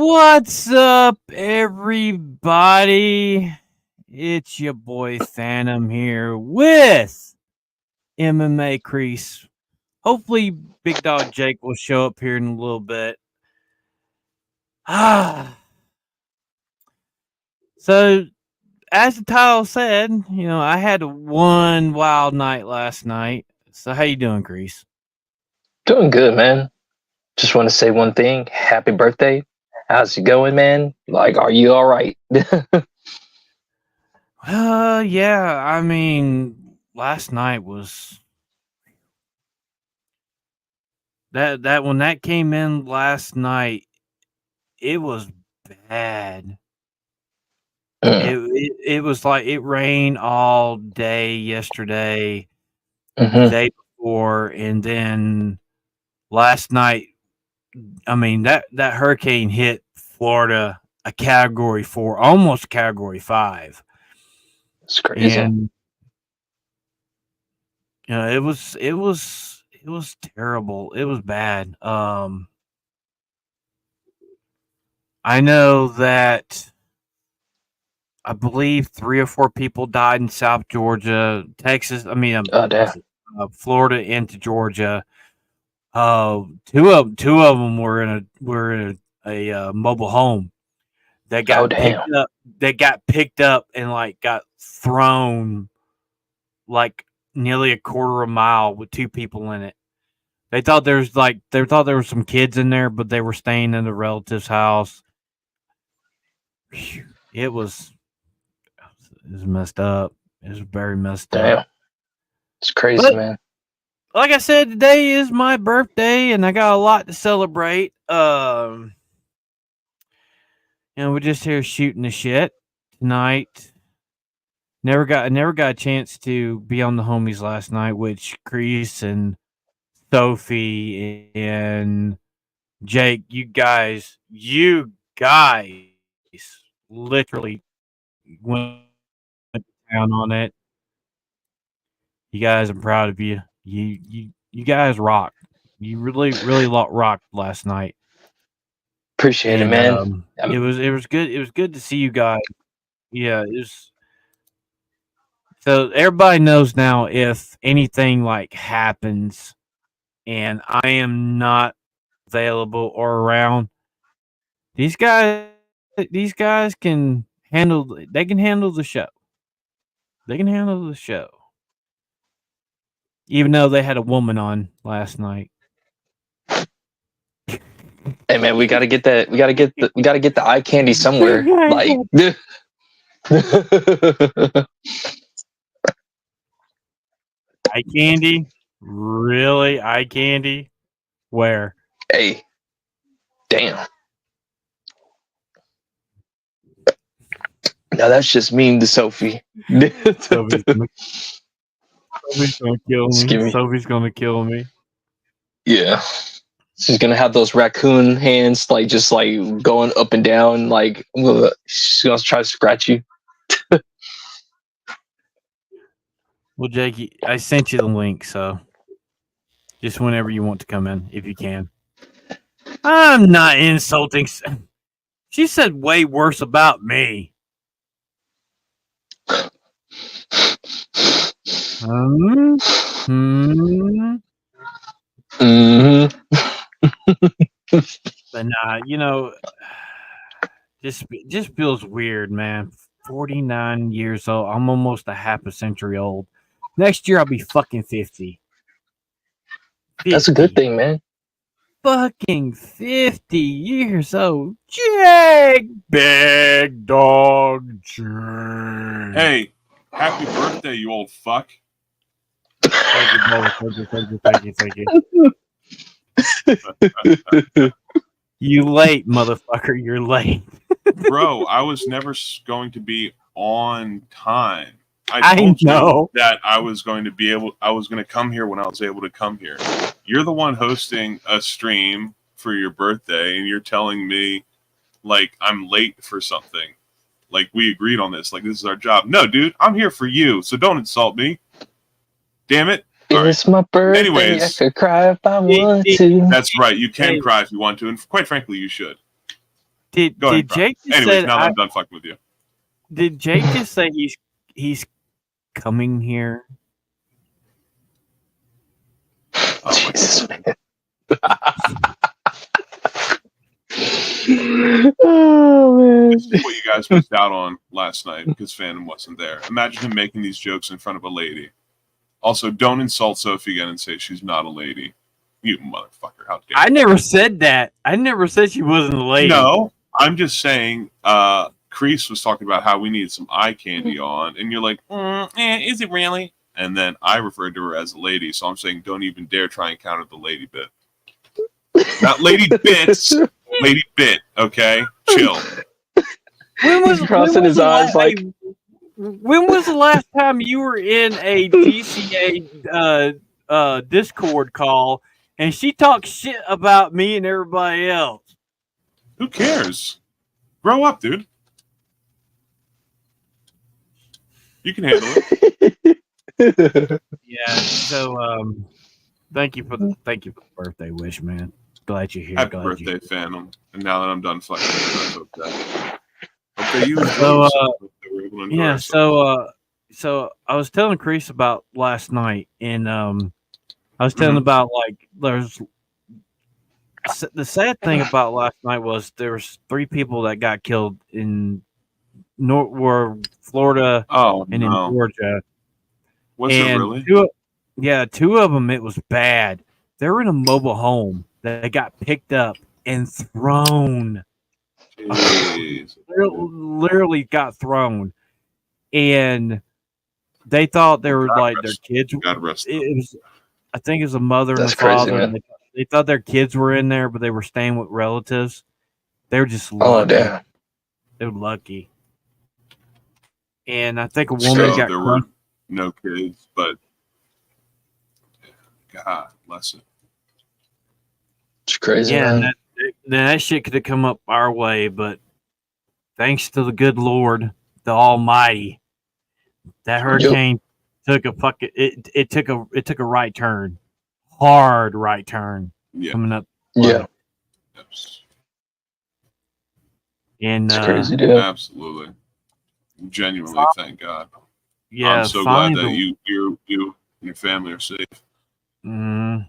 What's up, everybody? It's your boy Phantom here with MMA Crease. Hopefully, Big Dog Jake will show up here in a little bit. So, as the title said, I had one wild night last night. So, how you doing, Crease? Doing good, man. Just want to say one thing. Happy birthday. How's it going, man? Like, are you all right? Yeah. I mean, last night was that when that came in last night. It was bad. Mm, It was like it rained all day yesterday, the mm-hmm. day before, and then last night. I mean that hurricane hit Florida a category 4, almost category 5, It's crazy. and it was terrible. It was bad. I know that I believe 3 or 4 people died in South Georgia, Texas. I mean, Oh, damn. Florida into Georgia. Two of them were in a mobile home that Oh, got damn. picked up. That got picked up and like got thrown like nearly a quarter of a mile with 2 people in it. They thought there were some kids in there, but they were staying in the relative's house. Phew. It was messed up. It was very messed up. Damn. It's crazy, But man. like I said, today is my birthday, and I got a lot to celebrate. And we're just here shooting the shit tonight. I never got a chance to be on the homies last night, which Crease and Sophie and Jake, you guys literally went down on it. You guys, I'm proud of you. You guys rocked. You really rocked last night. Appreciate it, And man. it was good. It was good to see you guys. Yeah, it was. So everybody knows now if anything like happens and I am not available or around, these guys can handle. They can handle the show. They can handle the show, even though they had a woman on last night. Hey, man, we gotta get that. We gotta get the eye candy somewhere. Like, Eye candy, really? Eye candy? Where? hey, damn. Now that's just mean to Sophie. Sophie's gonna, Sophie's gonna kill Just me. give me. Sophie's gonna kill me. Yeah. She's gonna have those raccoon hands, like just like going up and down, like she's gonna try to scratch you. Well, Jakey, I sent you the link, so just whenever you want to come in, if you can. I'm not insulting. She said way worse about me. Hmm. Hmm. Hmm. But nah, just feels weird, man. 49 years old. I'm almost a half a century old. Next year I'll be fucking 50. That's a good 50. thing, man. Fucking 50 years old. Jake, big dog Jake. Hey, happy birthday, you old fuck. Thank you, brother. Thank you. You late, motherfucker. You're late. Bro, I was never going to be on time. I told know. you that I was going to come here when I was able to come here. You're the one hosting a stream for your birthday, and you're telling me, like, I'm late for something. Like, we agreed on this. Like, this is our job. No, dude, I'm here for you, so don't insult me. Damn it. It's my birthday. Anyways, I could cry if I want to. That's right. You can cry if you want to, and quite frankly, you should. Go ahead, did Jake just anyways, say now that I'm done fucking with you. did Jake just say he's coming here? Oh, Jesus, man. Oh man. This is what you guys missed out on last night because Phantom wasn't there. Imagine him making these jokes in front of a lady. Also, don't insult Sophie again and say she's not a lady. You motherfucker. How dare you. I never said that. I never said she wasn't a lady. No, I'm just saying, Kreese was talking about how we need some eye candy on, and you're like, is it really? And then I referred to her as a lady, so I'm saying don't even dare try and counter the lady bit. Not lady bits, lady bit, okay? Chill. He's crossing his eyes like. When was the last time you were in a GCA Discord call and she talked shit about me and everybody else? Who cares? Grow up, dude. You can handle it. Yeah. So thank you for the birthday wish, man. Glad you're here. Happy Glad birthday, you're Phantom. And now that I'm done fucking with you, I hope that. Okay, you so I was telling Chris about last night, and I was telling about like there's the sad thing about last night was there was 3 people that got killed in Florida and in Georgia. Was it really? 2 of them it was bad. They were in a mobile home that got picked up and thrown. Jeez. Literally got thrown, and they thought they were like their kids. God rest them. It was, I think, it was a mother and a crazy, father. man. And they thought their kids were in there, but they were staying with relatives. They were just lucky. Oh damn! They were lucky, and I think a So woman got there were no kids, but God bless it. It's crazy, Yeah, man. that shit could have come up our way, but thanks to the good Lord, the Almighty, that hurricane took a fucking it took a right turn, hard right turn coming up. Yeah, and it's crazy, dude. Absolutely, genuinely, thank God. Yeah, I'm so glad that you and your family are safe. Found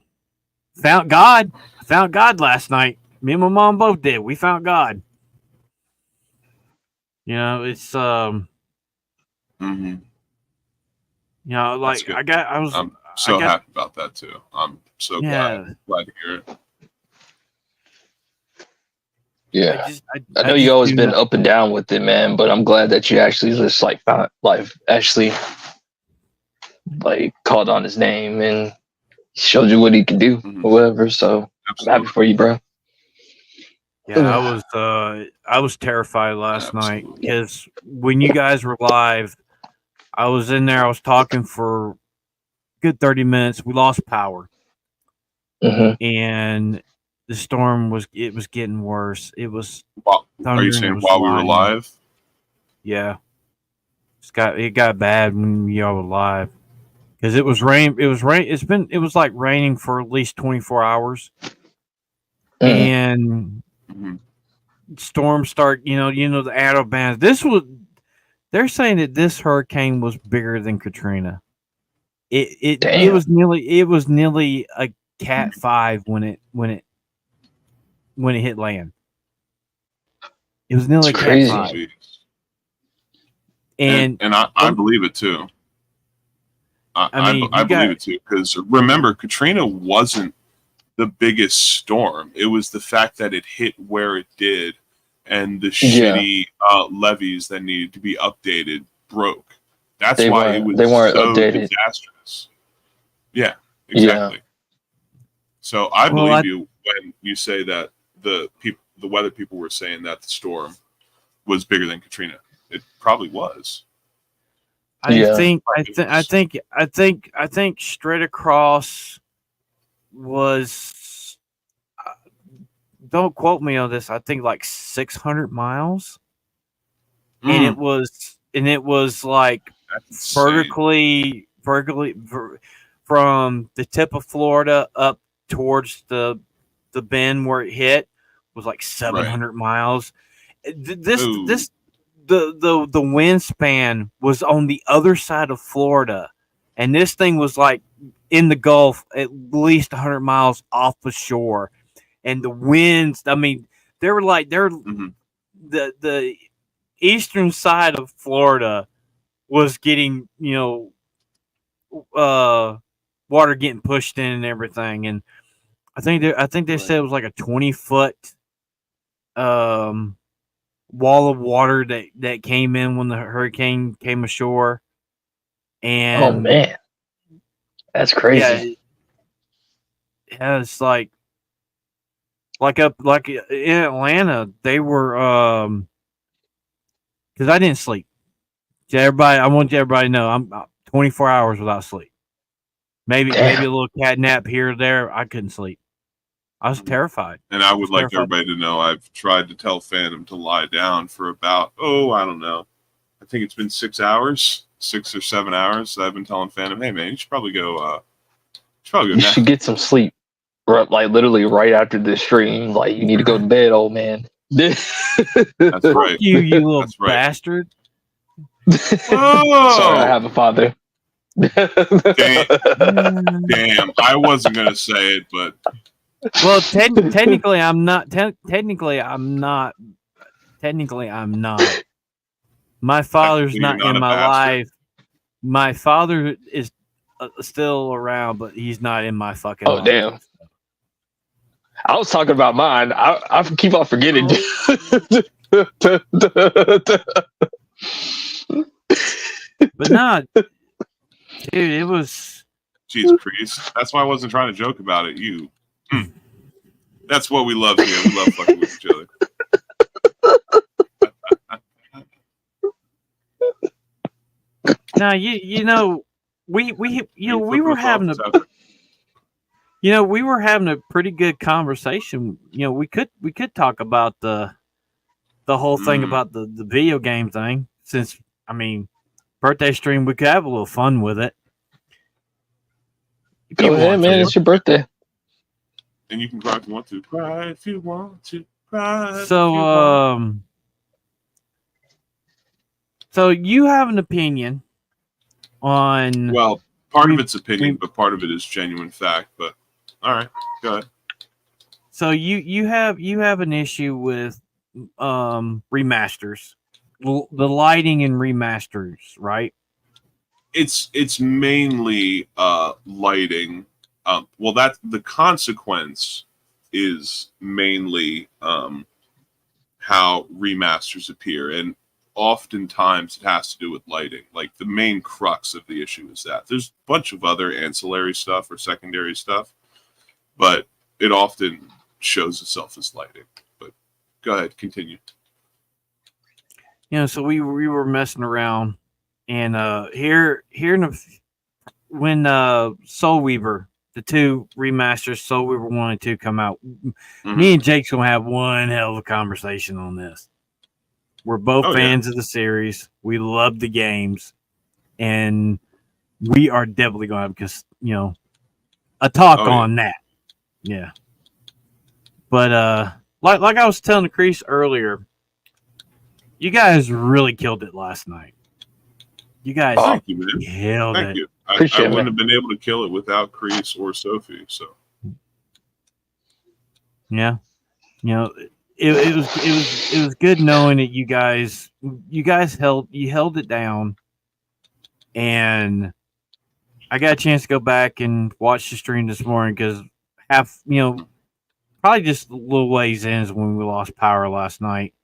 God. I found God last night. Me and my mom both did. We found God. You know, it's Mm-hmm. you know, like I'm so happy about that too. I'm so glad to hear it. Yeah, I know you always been up and down with it, man. But I'm glad that you actually just like found actually like called on his name and showed you what he can do or whatever. So I'm happy for you, bro. Yeah, I was terrified last night because when you guys were live, I was in there. I was talking for a good 30 minutes. We lost power, and the storm was getting worse. It was. Are you saying while we were live? Yeah, it got bad when y'all were live because it was rain. It was rain. It was like raining for at least 24 hours, and. Storms start, you know the arrow bands. They're saying that this hurricane was bigger than Katrina. It was nearly a Cat 5 when it hit land. It was nearly a Cat 5. And I believe it too. I believe it too because remember, Katrina wasn't the biggest storm. It was the fact that it hit where it did and the shitty levees that needed to be updated broke. That's why it was they weren't so updated. Disastrous. Yeah, exactly. Yeah. So I believe you when you say that the weather people were saying that the storm was bigger than Katrina. It probably was. I think straight across was don't quote me on this. I think like 600 miles, and it was like vertically from the tip of Florida up towards the bend where it hit was like 700 miles. Ooh. The wind span was on the other side of Florida, and this thing was like in the Gulf, at least 100 miles off the shore, and the winds. I mean, they're the eastern side of Florida was getting water getting pushed in and everything, and I think they said it was like a 20-foot wall of water that came in when the hurricane came ashore. And oh man, that's crazy. Yeah, it's like in Atlanta, they were because I didn't sleep. I want everybody to know I'm 24 hours without sleep. Maybe a little cat nap here or there. I couldn't sleep. I was terrified. And I would like everybody to know I've tried to tell Phantom to lie down for about, I don't know. I think it's been 6 hours, 6 or 7 hours. I've been telling Phantom, hey man, you should probably go. You should get some sleep. Like literally right after this stream, like you need to go to bed, old man. That's right. You little bastard. Sorry, I have a father. Damn, I wasn't gonna say it, but well, technically, I'm not. Technically, I'm not. My father's not in my life. My father is still around, but he's not in my fucking life. Oh damn! I was talking about mine. I keep on forgetting. But not, dude. It was. Jeez, Priest. That's why I wasn't trying to joke about it. You. That's what we love here. We love fucking with each other. Now we were having a pretty good conversation. We could talk about the whole thing about the video game thing. Since birthday stream, we could have a little fun with it. Go ahead, man. It's your birthday. And you can cry if you want to. Cry if you want to. Cry. So you have an opinion on? Well, part of it's opinion, but part of it is genuine fact. But all right, go ahead. So you have an issue with remasters, the lighting in remasters, right? It's mainly lighting. Well, that the consequence is mainly how remasters appear, and oftentimes it has to do with lighting. Like the main crux of the issue is that there's a bunch of other ancillary stuff or secondary stuff, but it often shows itself as lighting. But go ahead, continue. So we were messing around, and when Soul Weaver, the two remasters, Soul Weaver 1 and 2 come out, me and Jake's gonna have one hell of a conversation on this. We're both fans of the series. We love the games, and we are definitely going to have a talk on that. Yeah, but like I was telling Chris earlier, you guys really killed it last night. You guys thank you, man. killed Thank it. you. I wouldn't have been able to kill it without Chris or Sophie. So yeah, It was good knowing that you guys held it down, and I got a chance to go back and watch the stream this morning because probably just a little ways in is when we lost power last night.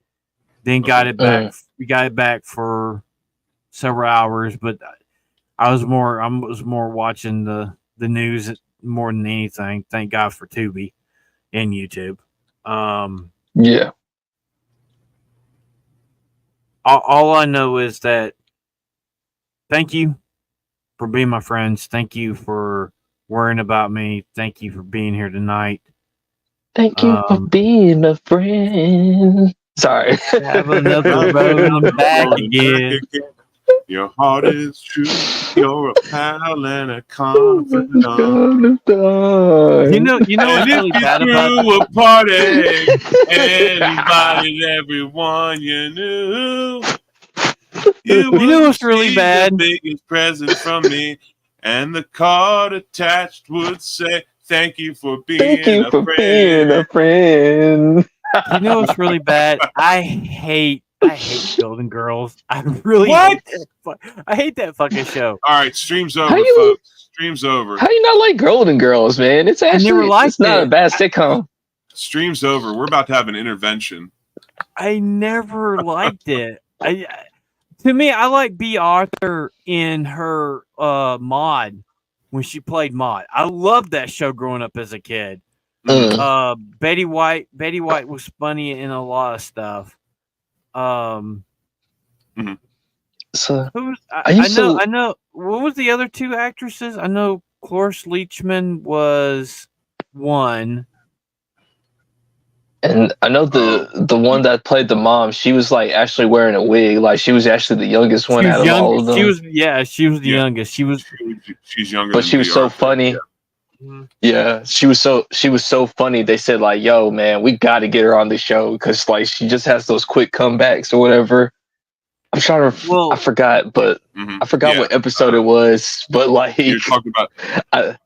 Then got it back. We got it back for several hours, but I was more watching the news more than anything. Thank God for Tubi and YouTube. Yeah. All I know is that thank you for being my friends. Thank you for worrying about me. Thank you for being here tonight. Thank you for being a friend. Sorry. Have another road. I'm back again. Your heart is true. You're a pal and a confidant. You know And what's if really you bad about threw a party and invited everyone you knew, you You know would what's really receive bad? the biggest present from me, and the card attached would say, "Thank you for Thank being you a for being a friend." friend. You know what's really bad? I hate Golden Girls. I really What? hate that. I hate that fucking show. All right, stream's How over, you folks. Stream's over. how you not like Golden Girls, man? It's I never actually liked it's not a it. bad sitcom. Stream's over. We're about to have an intervention. I never liked it. To me, I like B. Arthur in her Maud when she played Maud. I loved that show growing up as a kid. Betty White was funny in a lot of stuff. So Who was, I used to I know. What was the other two actresses? I know Cloris Leachman was one. and I know the one that played the mom, she was like actually wearing a wig. Like she was actually the youngest one She was out of young. all of them. She was the Yeah. youngest. She was. She's younger But than she was B. so Arthur. funny. Yeah. Yeah, she was so funny. They said like, "Yo, man, we got to get her on the show because like she just has those quick comebacks or whatever." I'm trying to, Well, I forgot, but I forgot what episode it was. But like, You're talking about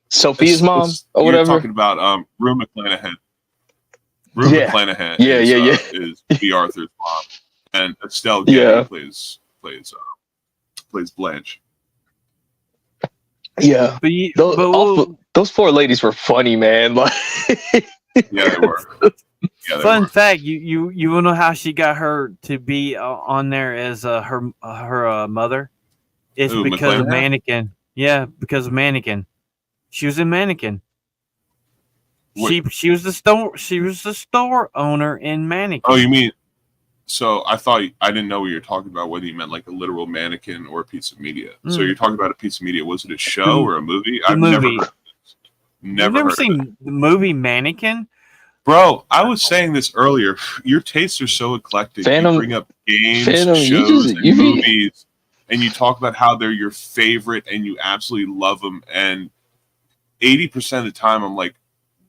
Sophie's mom or You're whatever. talking about Rue McClanahan. Rue Yeah. McClanahan Yeah, is B. Arthur's mom, and Estelle Yeah. Getty plays Blanche. Yeah, but you, those four ladies were funny, man. Like, Yeah, they were. Yeah, they fun were. fact: you want to know how she got her to be on there as her mother? It's Who, because of McClanahan? Mannequin. Yeah, because of Mannequin. She was in Mannequin. Wait. She was the store owner in Mannequin. Oh, you mean? So I didn't know what you were talking about. Whether you meant like a literal mannequin or a piece of media. So you're talking about a piece of media. Was it a show or a movie? I've movie. never heard of this. You've never heard seen of it. the movie Mannequin? Bro, I was saying this earlier. Your tastes are so eclectic. Phantom- you bring up games, Phantom, shows, and you movies, and you talk about how they're your favorite and you absolutely love them. And 80% of the time, I'm like,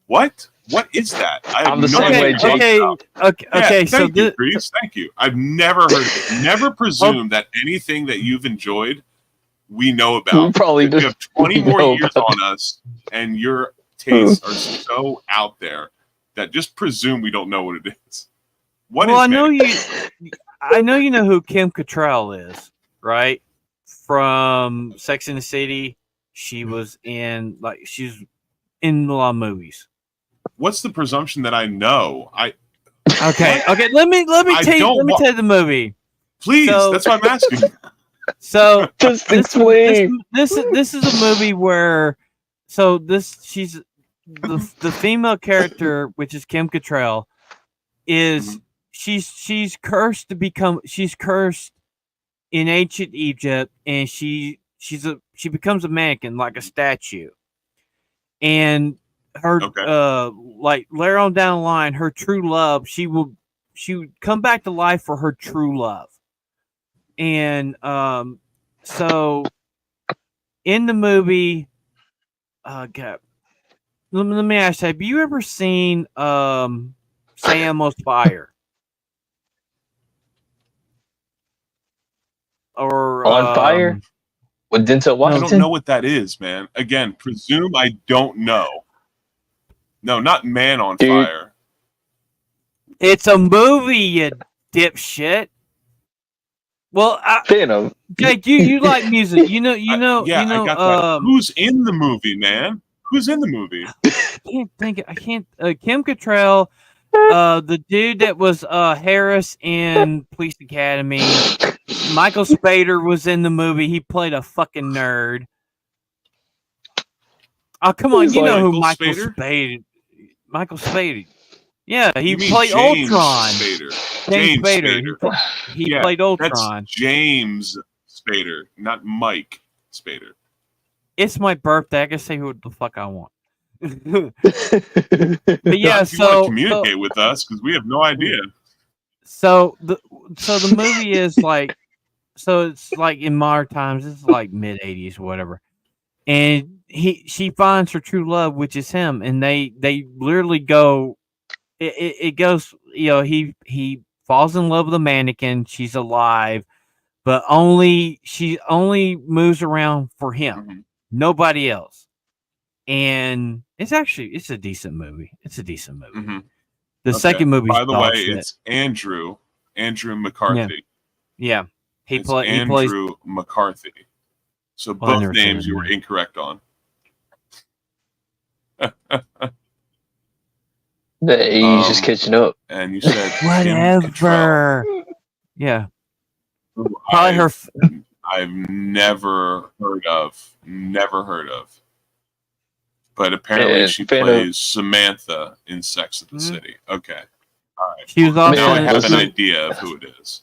what? What is that? I have I'm the no same idea way, what you're Jake. talking about. Okay. Yeah, So thank you, Chris. Thank you. I've never heard of it. Never presume that anything that you've enjoyed, we know about. We probably you have 20 more know years about on us, and your tastes are so out there that just presume we don't know what it is. What is I know Mannequin? I know you know who Kim Cattrall is, right? From Sex and the City. She's in a lot of movies. What's the presumption that I know? Okay. Let me tell you the movie. Please, So- that's what I'm asking. So Just this explain. this is a movie where she's the female character, which is Kim Cattrall, is she's cursed in ancient Egypt, and she becomes a mannequin, like a statue, and her like later on down the line, her true love, she would come back to life for her true love. And so in the movie, God, let me ask you, have you ever seen Say Elmo's Fire? Or On Fire with Denzel I Washington? don't know what that is, man. Again, presume I don't know. No, not Man on Fire. It's a movie, you dipshit. Well, Phantom. Jake, you like music. You know. I got that. Who's in the movie, man? Who's in the movie? I can't. Kim Cattrall, the dude that was Harris in Police Academy. Michael Spader was in the movie. He played a fucking nerd. Oh, come on. You know who Michael Spader? Michael Spader. Yeah, he played James Ultron. Spader. James Spader. He played Ultron. That's James Spader, not Mike Spader. It's my birthday. I can say who the fuck I want. But yeah, if you want to communicate with us, because we have no idea. So the movie is like, it's like in modern times, it's like mid '80s, whatever. And she finds her true love, which is him, and they literally go. It goes, he falls in love with a mannequin. She's alive, but she only moves around for him, nobody else. And it's a decent movie. It's a decent movie. The second movie. By the way, it's Andrew McCarthy. Yeah. He plays Andrew McCarthy. So both names you were incorrect on. The age is catching up. And you said whatever. Yeah. Probably her. I've never heard of. But apparently she plays Samantha in Sex and the City. Okay. All right. She was also now I have an idea of who it is.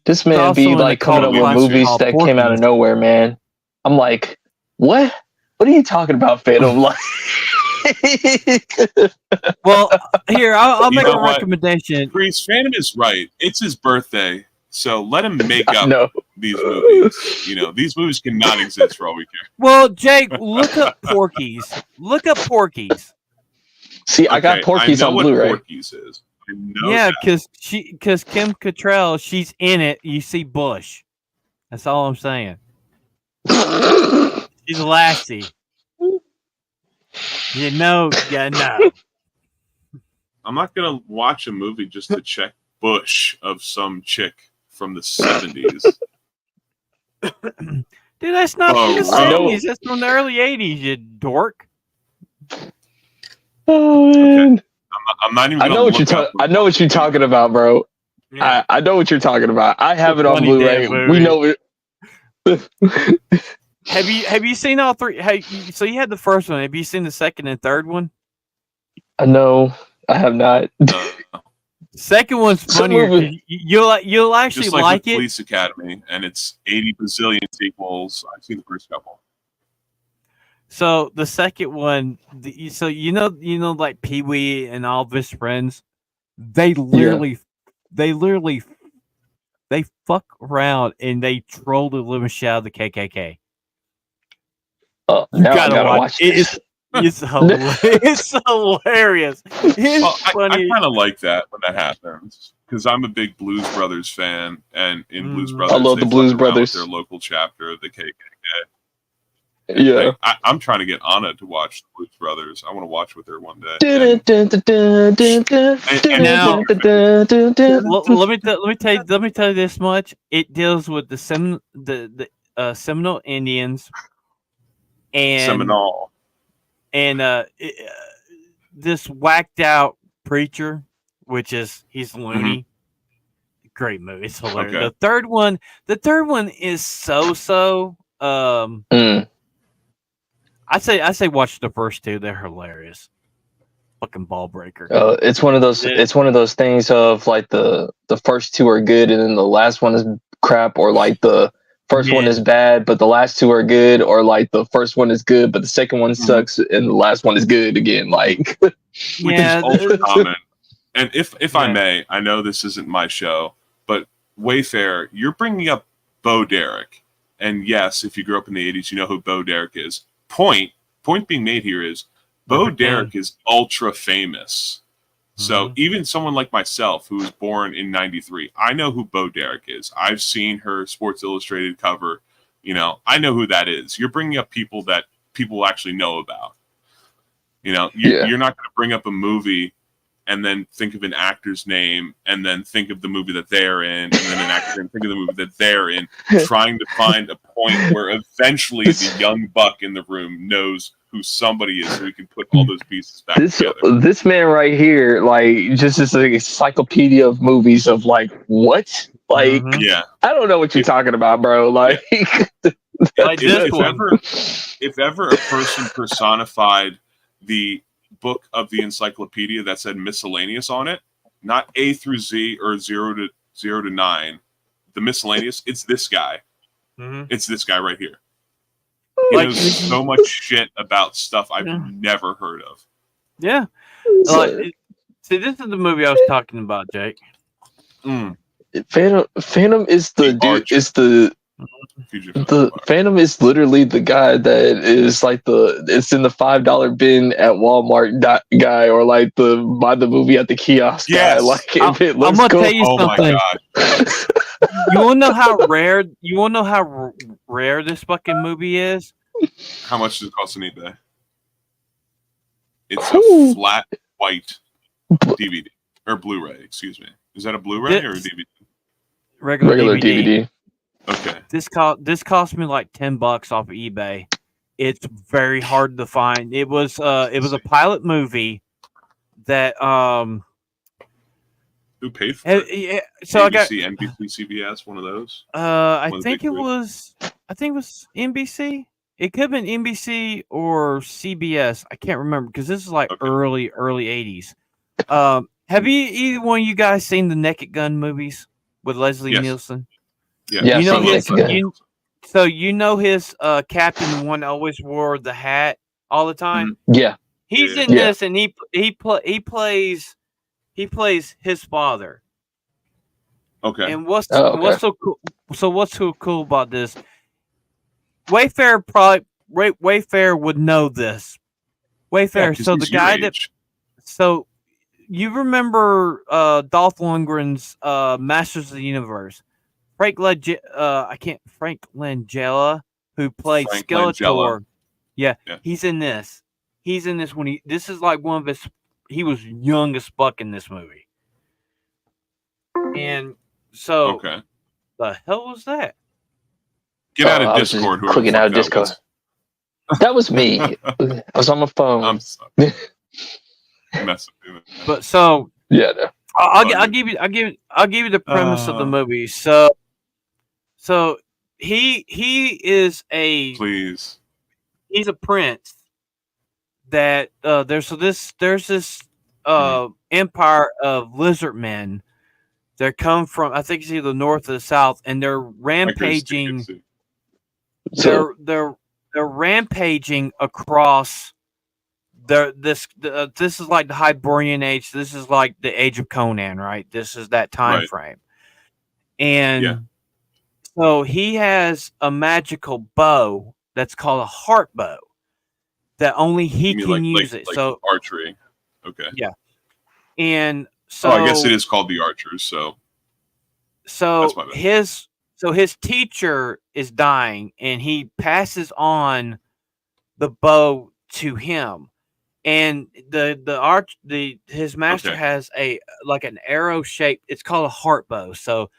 This man be like coming up with movies that came out of nowhere, man. I'm like, what? What are you talking about, Phantom? Like, well, here I'll make a recommendation. Priest, Phantom is right. It's his birthday, so let him make up these movies. These movies cannot exist for all we care. Well, Jake, look up Porky's. See, I got Porky's on Blu-ray. Porky's is. Yeah, because Kim Cattrall, she's in it. You see Bush. That's all I'm saying. She's Lassie. No. I'm not gonna watch a movie just to check Bush of some chick from the 70s. Dude, that's not from the 70s. That's from the early 80s, you dork. Oh, man. Okay. I'm not even. I know what you're talking about, bro. Yeah. I know what you're talking about. I have it on Blu-ray. We know it. Have you seen all three? So you had the first one. Have you seen the second and third one? No, I have not. Second one's funnier. You'll actually just like it. Police Academy, and it's 80 bazillion sequels. I've seen the first couple. So the second one, like Pee Wee and all of his friends, they literally fuck around and they troll the living shit out of the KKK. Oh, you gotta watch it. It's hilarious. It's hilarious. It's funny. I kind of like that when that happens because I'm a big Blues Brothers fan, and in Blues Brothers, I love the Blues Brothers. Their local chapter of the KKK. Yeah, I'm trying to get Anna to watch the Blues Brothers. I want to watch with her one day. Let me tell you this much. It deals with the Seminole Indians and Seminole and this whacked out preacher, which is he's loony. Great movie. It's hilarious. Okay. The third one is so. I say watch the first two. They're hilarious. Fucking ball breaker. It's one of those. It's one of those things of like the first two are good and then the last one is crap, or like the first one is bad but the last two are good, or like the first one is good but the second one sucks and the last one is good again. Like, which is ultra common. And if I may, I know this isn't my show, but Wayfair, you're bringing up Bo Derek, and yes, if you grew up in the 80s, you know who Bo Derek is. Point being made here is Bo Derek is ultra famous. So even someone like myself who was born in 93, I know who Bo Derek is. I've seen her Sports Illustrated cover. I know who that is. You're bringing up people that people actually know about. You're not going to bring up a movie and then think of an actor's name and then think of the movie that they're in and then an actor and think of the movie that they're in, trying to find a point where eventually the young buck in the room knows who somebody is so we can put all those pieces back together. This man right here, like, just is an encyclopedia of movies of like, what? Like, I don't know what you're talking about, bro. Like, if ever a person personified the book of the encyclopedia that said miscellaneous on it, not A through Z or 0 to 9, the miscellaneous, it's this guy. It's this guy right here. He knows so much shit about stuff I've never heard of. Yeah. See, this is the movie I was talking about, Jake. Phantom is the dude. Archer. Is the Phantom is literally the guy that is like it's in the $5 bin at Walmart guy, or like the buy the movie at the kiosk guy. Like if it looks I'm gonna cool. tell you something. You wanna know how rare? You wanna know how rare this fucking movie is? How much does it cost on eBay? It's a flat white DVD or Blu-ray. Excuse me. Is that a Blu-ray or a DVD? Regular DVD. Okay. This cost me like $10 off of eBay. It's very hard to find. It was a pilot movie that Who paid for it? Yeah, so ABC, NBC, CBS, one of those. I think it was NBC. It could have been NBC or CBS. I can't remember because this is like early 80s. Have either one of you guys seen the Naked Gun movies with Leslie Nielsen? Yeah, you know his. So you know his captain, the one that always wore the hat all the time. Yeah, he's in this, and he plays his father. Okay. And what's so cool? So what's so cool about this? Wayfair would know this. Wayfair. So the guy so you remember Dolph Lundgren's Masters of the Universe. Frank Langella, who played Skeletor. Yeah, he's in this. He's in this this is like one of his. He was young as fuck in this movie. And so, the hell was that? Get out of Discord. Clicking out of Discord. That was me. I was on my phone. I'm sorry. But so yeah, I'll give you the premise of the movie. So he is please. He's a prince that there's this empire of lizard men. They come from, I think it's either the north or the south, and they're rampaging. They're rampaging across. This is like the Hyborian Age. This is like the Age of Conan, right? This is that time frame, and so he has a magical bow that's called a heart bow that only he can use it. So archery, yeah, and so I guess it is called the Archers. So his teacher is dying, and he passes on the bow to him, and his master has an arrow shape. It's called a heart bow. So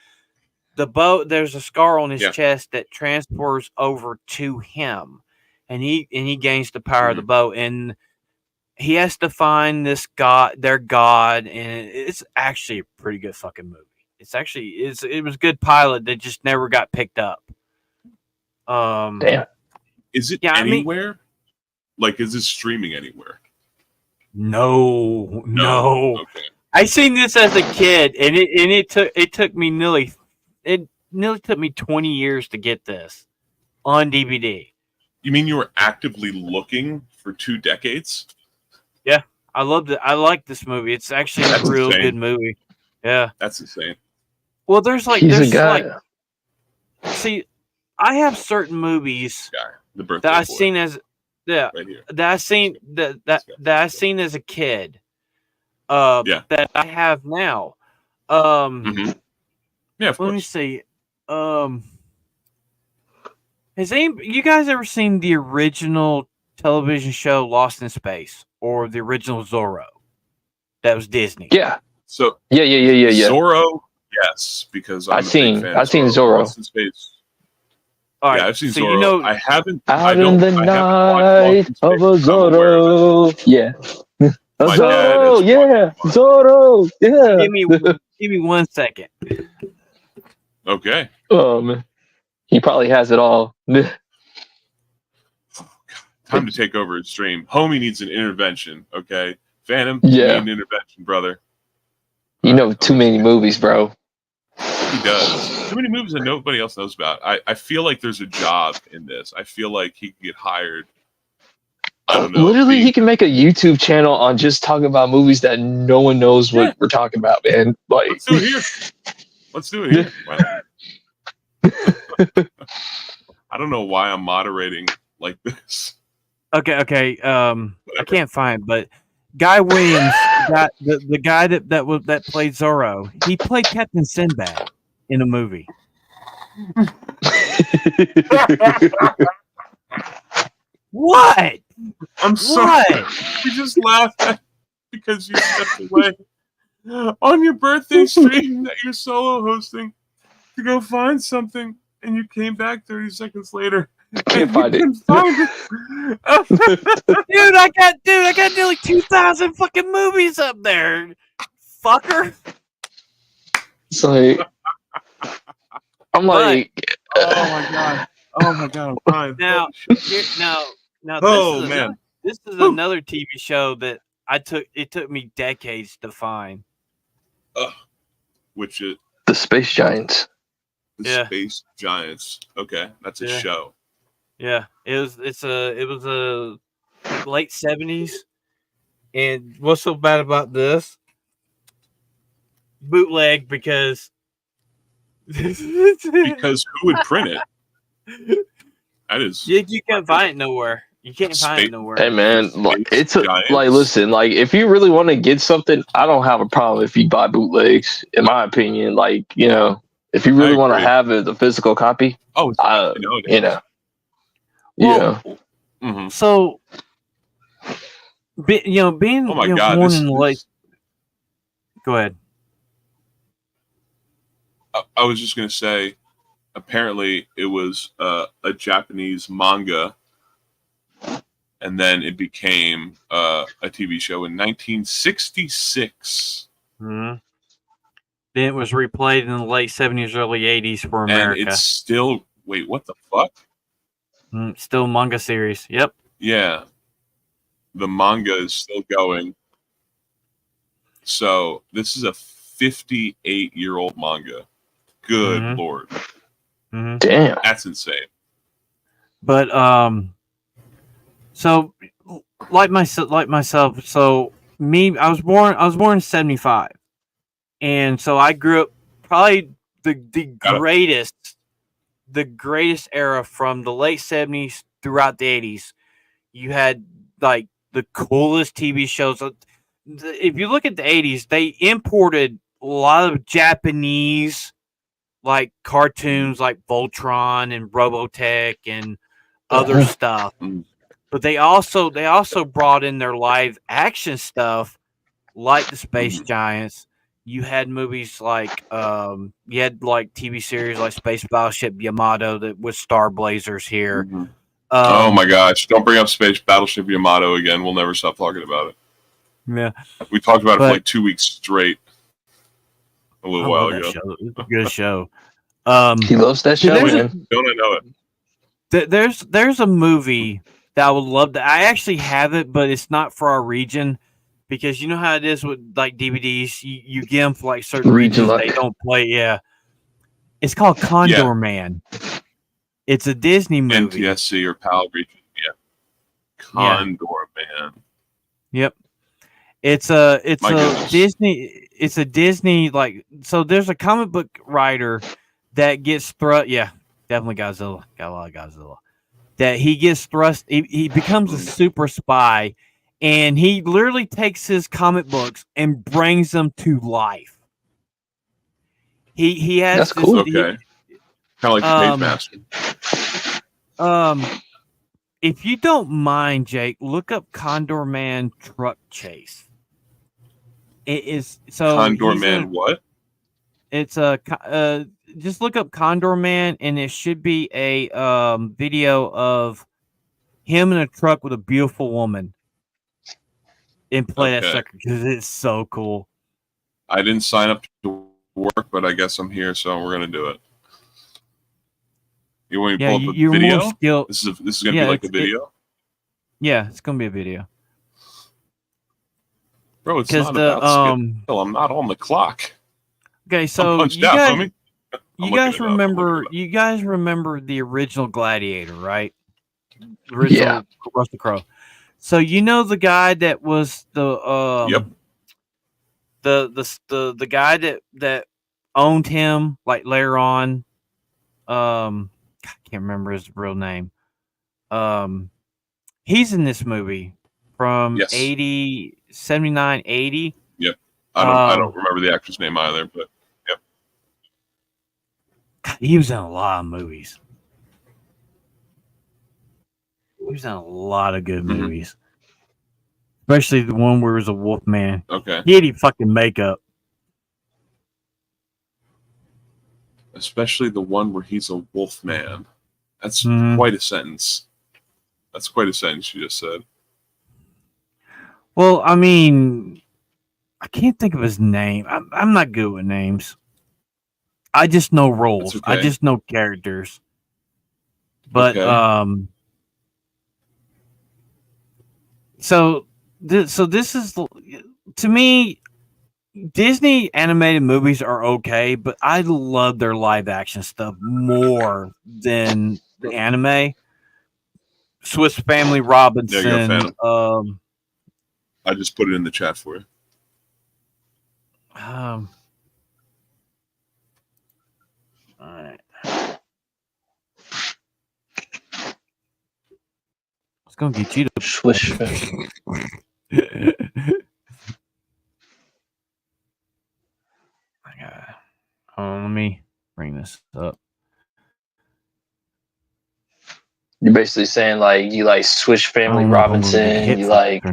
the bow, there's a scar on his chest that transfers over to him, and he gains the power of the bow, and he has to find their god, and it's actually a pretty good fucking movie. It was a good pilot that just never got picked up. Damn. Is it anywhere? Is it streaming anywhere? No. Okay. I seen this as a kid, and it took me nearly 20 years to get this on DVD. You mean you were actively looking for 2 decades? Yeah, I loved it. I like this movie. It's actually a real good movie. Yeah, that's insane. Well, there's I have certain movies that I've seen as that I've seen as a kid. That I have now. Yeah, of course. Let me see. Has you guys ever seen the original television show Lost in Space or the original Zorro? That was Disney. Yeah. So yeah. Zorro, yes, because I've seen Zorro. Lost in Space. All right, I've seen so Zorro. I haven't. Out in the night of a Zorro. Yeah. Zorro, yeah. Zorro, yeah. Give me 1 second. Okay. He probably has it all. Time to take over his stream. Homie needs an intervention. Okay, Phantom. You need an intervention, brother. You know too many movies, bro. He does. Too many movies that nobody else knows about. I feel like there's a job in this. I feel like he could get hired. I don't know. Literally, he can make a YouTube channel on just talking about movies that no one knows what we're talking about, man. Let's do it here. Let's do it here. I don't know why I'm moderating like this. Okay. I can't find, but Guy Williams, the guy that played Zorro, he played Captain Sinbad in a movie. What? I'm sorry. What? We just laughed at because you stepped away on your birthday stream that you're solo hosting to go find something, and you came back 30 seconds later. Can't find it. Dude, I got nearly 2,000 fucking movies up there, fucker. It's like, I'm like, oh my god, I'm crying. Now, this is another TV show that it took me decades to find. Which is the Space Giants. The Space Giants. Okay, that's a show. Yeah, it was a late 70s. And what's so bad about this? Bootleg because who would print it? That is you can't find it nowhere. You can't find it nowhere. Hey man, it's like listen, like if you really want to get something, I don't have a problem if you buy bootlegs. In my opinion, like if you really want to have the physical copy, Mm-hmm. So, being oh my god, born in the late. Go ahead. I was just gonna say, apparently it was a Japanese manga, and then it became a TV show in 1966. Mm-hmm. Then it was replayed in the late 70s, early 80s for America. And it's still what the fuck? Still manga series. Yep. Yeah, the manga is still going. So this is a 58-year-old manga. Good lord. Damn, that's insane. But so like myself. So me, I was born in 75, and so I grew up probably the greatest era from the late 70s throughout the 80s. You had like the coolest TV shows. If you look at the 80s, they imported a lot of Japanese like cartoons like Voltron and Robotech and other stuff. But they also brought in their live action stuff like the Space Giants. You had movies like you had like TV series like Space Battleship Yamato that was Star Blazers here. Oh my gosh! Don't bring up Space Battleship Yamato again. We'll never stop talking about it. Yeah, we talked about it for like 2 weeks straight a little while ago. Show. It was a good show. He loves that show. Man. Don't I know it? There's a movie that I would love to. I actually have it, but it's not for our region. Because you know how it is with like DVDs, you get them for like certain regions they don't play. Yeah, it's called Condor Man. It's a Disney movie. NTSC or PAL region. Yeah, Condor Man. Yep, it's a Disney. It's a Disney like so. There's a comic book writer that gets thrust. Yeah, definitely Godzilla. Got a lot of Godzilla. That he gets thrust. He becomes a super spy. And he literally takes his comic books and brings them to life. He has that's cool. Okay, kind of like the Page Master. If you don't mind, Jake, look up Condor Man truck chase. It is so Condor Man. What? It's a just look up Condor Man, and it should be a video of him in a truck with a beautiful woman. And play that sucker because it's so cool. I didn't sign up to work, but I guess I'm here, so we're gonna do it. You want me to pull up a video? This is gonna be like a video. It's gonna be a video. Bro, it's not about skill. I'm not on the clock. Okay, so you guys remember the original Gladiator, right? The original Russell Crowe. So you know the guy that was the guy that owned him like later on. I can't remember his real name. He's in this movie from Yes. 80, 79, 80. Yep. I don't remember the actor's name either, but yep. He was in a lot of movies. He was in a lot of good movies. Especially the one where he was a wolf man. Okay. He had fucking makeup. Especially the one where he's a wolf man. That's quite a sentence. That's quite a sentence you just said. Well, I mean, I can't think of his name. I'm not good with names. I just know roles. Okay. I just know characters. But so this is, to me, Disney animated movies are okay, but I love their live action stuff more than the anime. Swiss Family Robinson. Yeah, you're a fan. I just put it in the chat for you. All right. It's gonna get you to Swish. Let me bring this up. You're basically saying like you like Swish Family Robinson. You like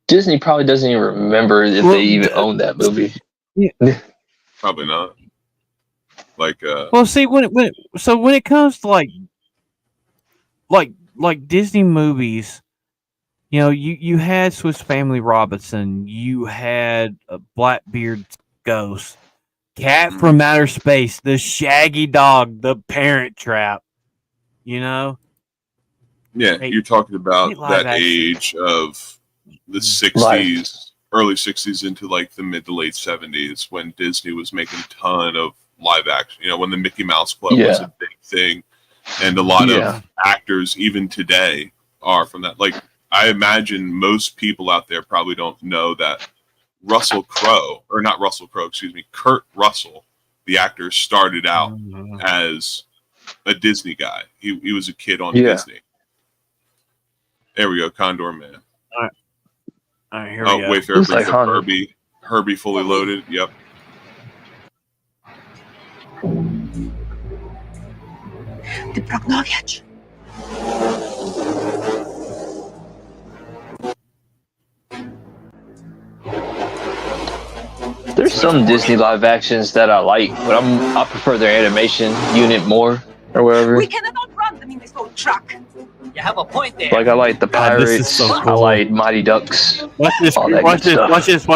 Disney probably doesn't even remember if they even own that movie. Yeah. Probably not. Like well, see, when it comes to like Disney movies, you know, you had Swiss Family Robinson, you had Blackbeard's Ghost, Cat from Outer Space, the Shaggy Dog, the Parent Trap. You know. Yeah, you're talking about that age of the 60s, early 60s into like the mid to late 70s when Disney was making a ton of live action. You know, when the Mickey Mouse Club was a big thing, and a lot of actors even today are from that. Like, I imagine most people out there probably don't know that Kurt Russell, the actor, started out as a Disney guy. He was a kid on Disney. There we go, Condor Man. All right, here we go. Wayfarer brings up Herbie fully loaded. Yep. There's some Disney live actions that I like, but I prefer their animation unit more or whatever. We cannot outrun them in this old truck. You have a point there. Like I like the Pirates. So cool. I like Mighty Ducks. Watch this. Watch this.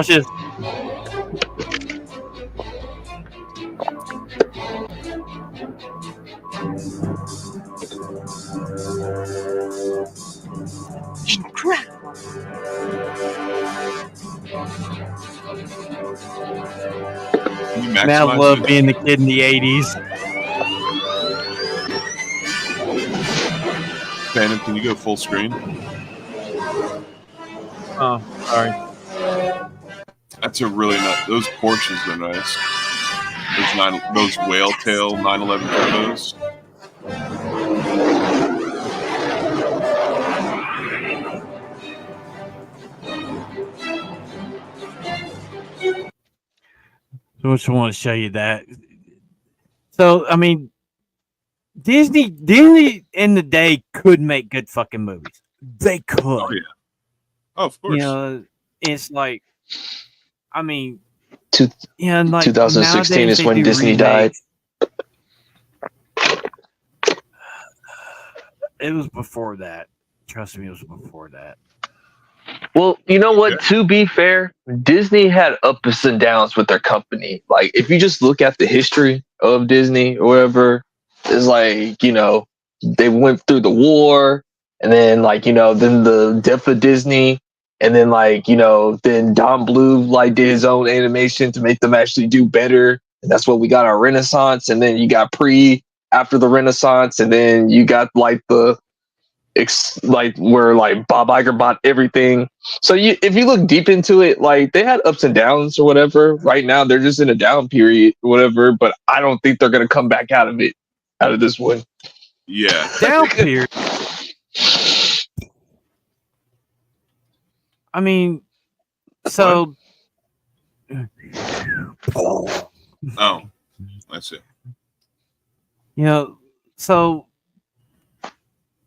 Incredible. Now love being the kid in the 80s. Phantom, can you go full screen? Oh, sorry. That's a really nice. Those Porsches are nice. Those whale tail 911 turbos. So I just want to show you that. So I mean, Disney in the day could make good fucking movies. They could. Oh yeah. Oh, of course. You know, it's like, I mean, like 2016 is when Disney died. It was before that. Trust me, it was before that. Well, you know what? To be fair, Disney had ups and downs with their company. Like, if you just look at the history of Disney or whatever, it's like, you know, they went through the war, and then, like, you know, then the death of Disney, and then, like, you know, then Don Bluth, like, did his own animation to make them actually do better. And that's what we got our Renaissance. And then you got after the Renaissance, and then you got, like, the like where like Bob Iger bought everything. So if you look deep into it, like they had ups and downs or whatever. Right now they're just in a down period, whatever. But I don't think they're gonna come back out of this one. Yeah, down period. I mean, so. Oh, I see. You know, so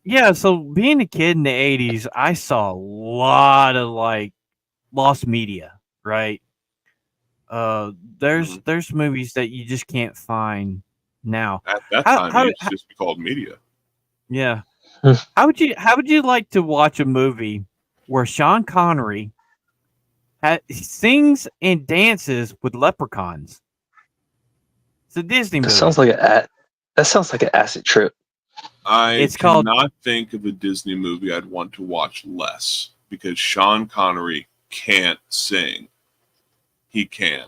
yeah, so being a kid in the 80s, I saw a lot of like lost media, right? There's movies that you just can't find now. At that time, it used to just be called media. Yeah. How would you like to watch a movie where Sean Connery sings and dances with leprechauns? It's a Disney movie. That sounds like an acid trip. I cannot think of a Disney movie I'd want to watch less because Sean Connery can't sing. He can.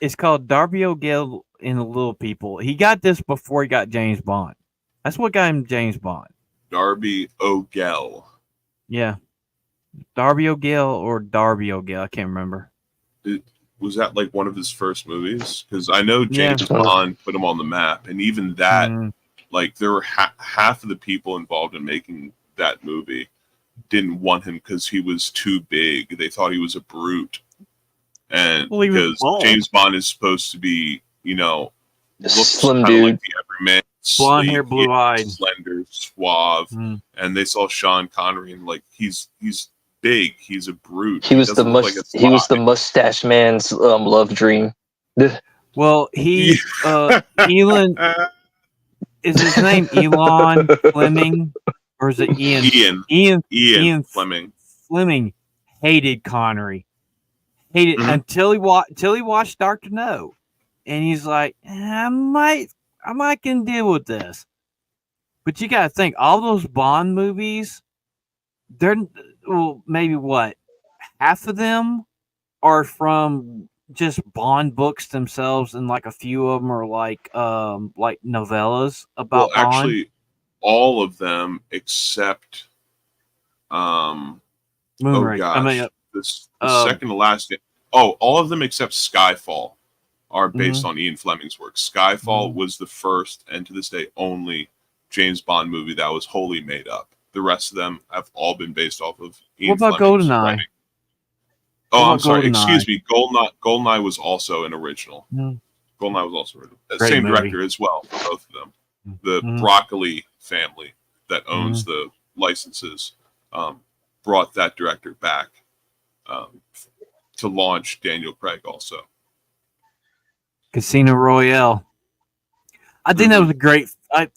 It's called Darby O'Gill and the Little People. He got this before he got James Bond. That's what got him James Bond. Darby O'Gill. Yeah. Darby O'Gill or Darby O'Gill. I can't remember. Was that like one of his first movies? Because I know James Bond put him on the map. And even that, like there were half of the people involved in making that movie didn't want him because he was too big. They thought he was a brute. And because James Bond is supposed to be, looks slim dude, like the everyman, blonde hair, blue eyed, slender, suave, and they saw Sean Connery and like he's big, he's a brute. He was the mustache man's love dream. Well, Elon is his name Elon Fleming or is it Ian? Ian Fleming. Fleming hated Connery. Hated until he watched Dr. No, and he's like, I might can deal with this. But you got to think, all those Bond movies, maybe half of them are from just Bond books themselves, and like a few of them are like novellas about Bond. Actually, all of them except Moonraker. Oh gosh. The second to last. All of them except Skyfall are based on Ian Fleming's work. Skyfall was the first and to this day only James Bond movie that was wholly made up. The rest of them have all been based off of Ian Fleming's GoldenEye? writing. Oh, I'm sorry. Excuse me. GoldenEye was also an original. GoldenEye was also original. Same director as well for both of them. The Broccoli family that owns the licenses brought that director back to launch Daniel Craig also. Casino Royale. I think that was a great. I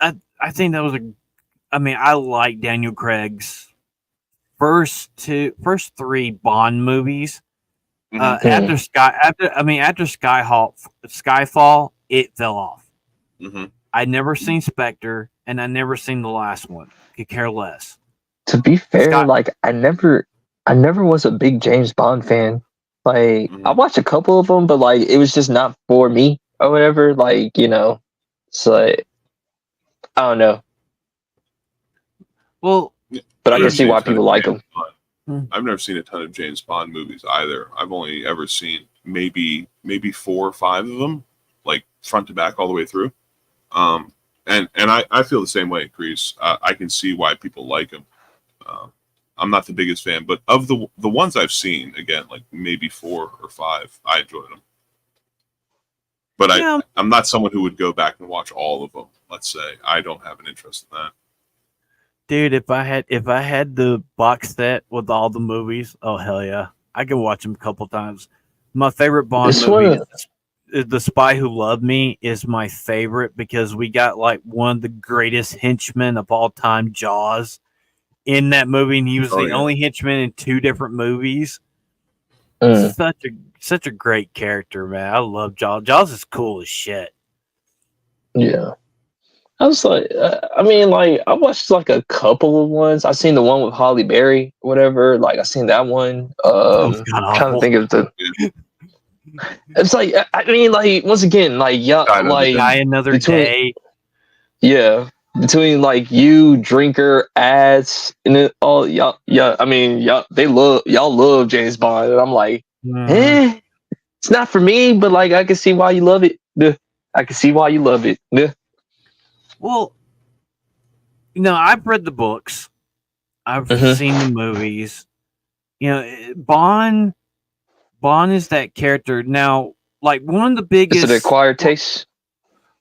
think that was I like Daniel Craig's first three Bond movies. After Skyfall, it fell off. I'd never seen Spectre, and I never seen the last one. Could care less. To be fair, I never was a big James Bond fan. Like I watched a couple of them, but like it was just not for me or whatever. Like so I don't know. Well, but I can see why people like them. I've never seen a ton of James Bond movies either. I've only ever seen maybe 4 or 5 of them, like front to back all the way through. And I feel the same way, Grease. I can see why people like him. I'm not the biggest fan, but of the ones I've seen, again, like maybe 4 or 5, I enjoyed them. But I'm not someone who would go back and watch all of them. Let's say I don't have an interest in that. Dude, if I had the box set with all the movies, oh hell yeah, I could watch them a couple times. My favorite Bond movie is The Spy Who Loved Me. Is my favorite because we got like one of the greatest henchmen of all time, Jaws, in that movie, and he was the only henchman in 2 different movies. Such a great character, man. I love Jaws. Jaws is cool as shit. Yeah. I was like, I watched like a couple of ones. I seen the one with Halle Berry, whatever. Like I seen that one. I'm trying to think of the. It's like once again, like Die Another Day. Yeah, between like you, drinker, ads, and then all y'all, yeah. I mean, y'all love James Bond, and I'm like, Mhm. eh, it's not for me, but like I can see why you love it. Yeah. I can see why you love it. Yeah. Well, I've read the books. I've Mm-hmm. seen the movies. Bond. Bond is that character now. Like one of the Is it biggest. acquired taste?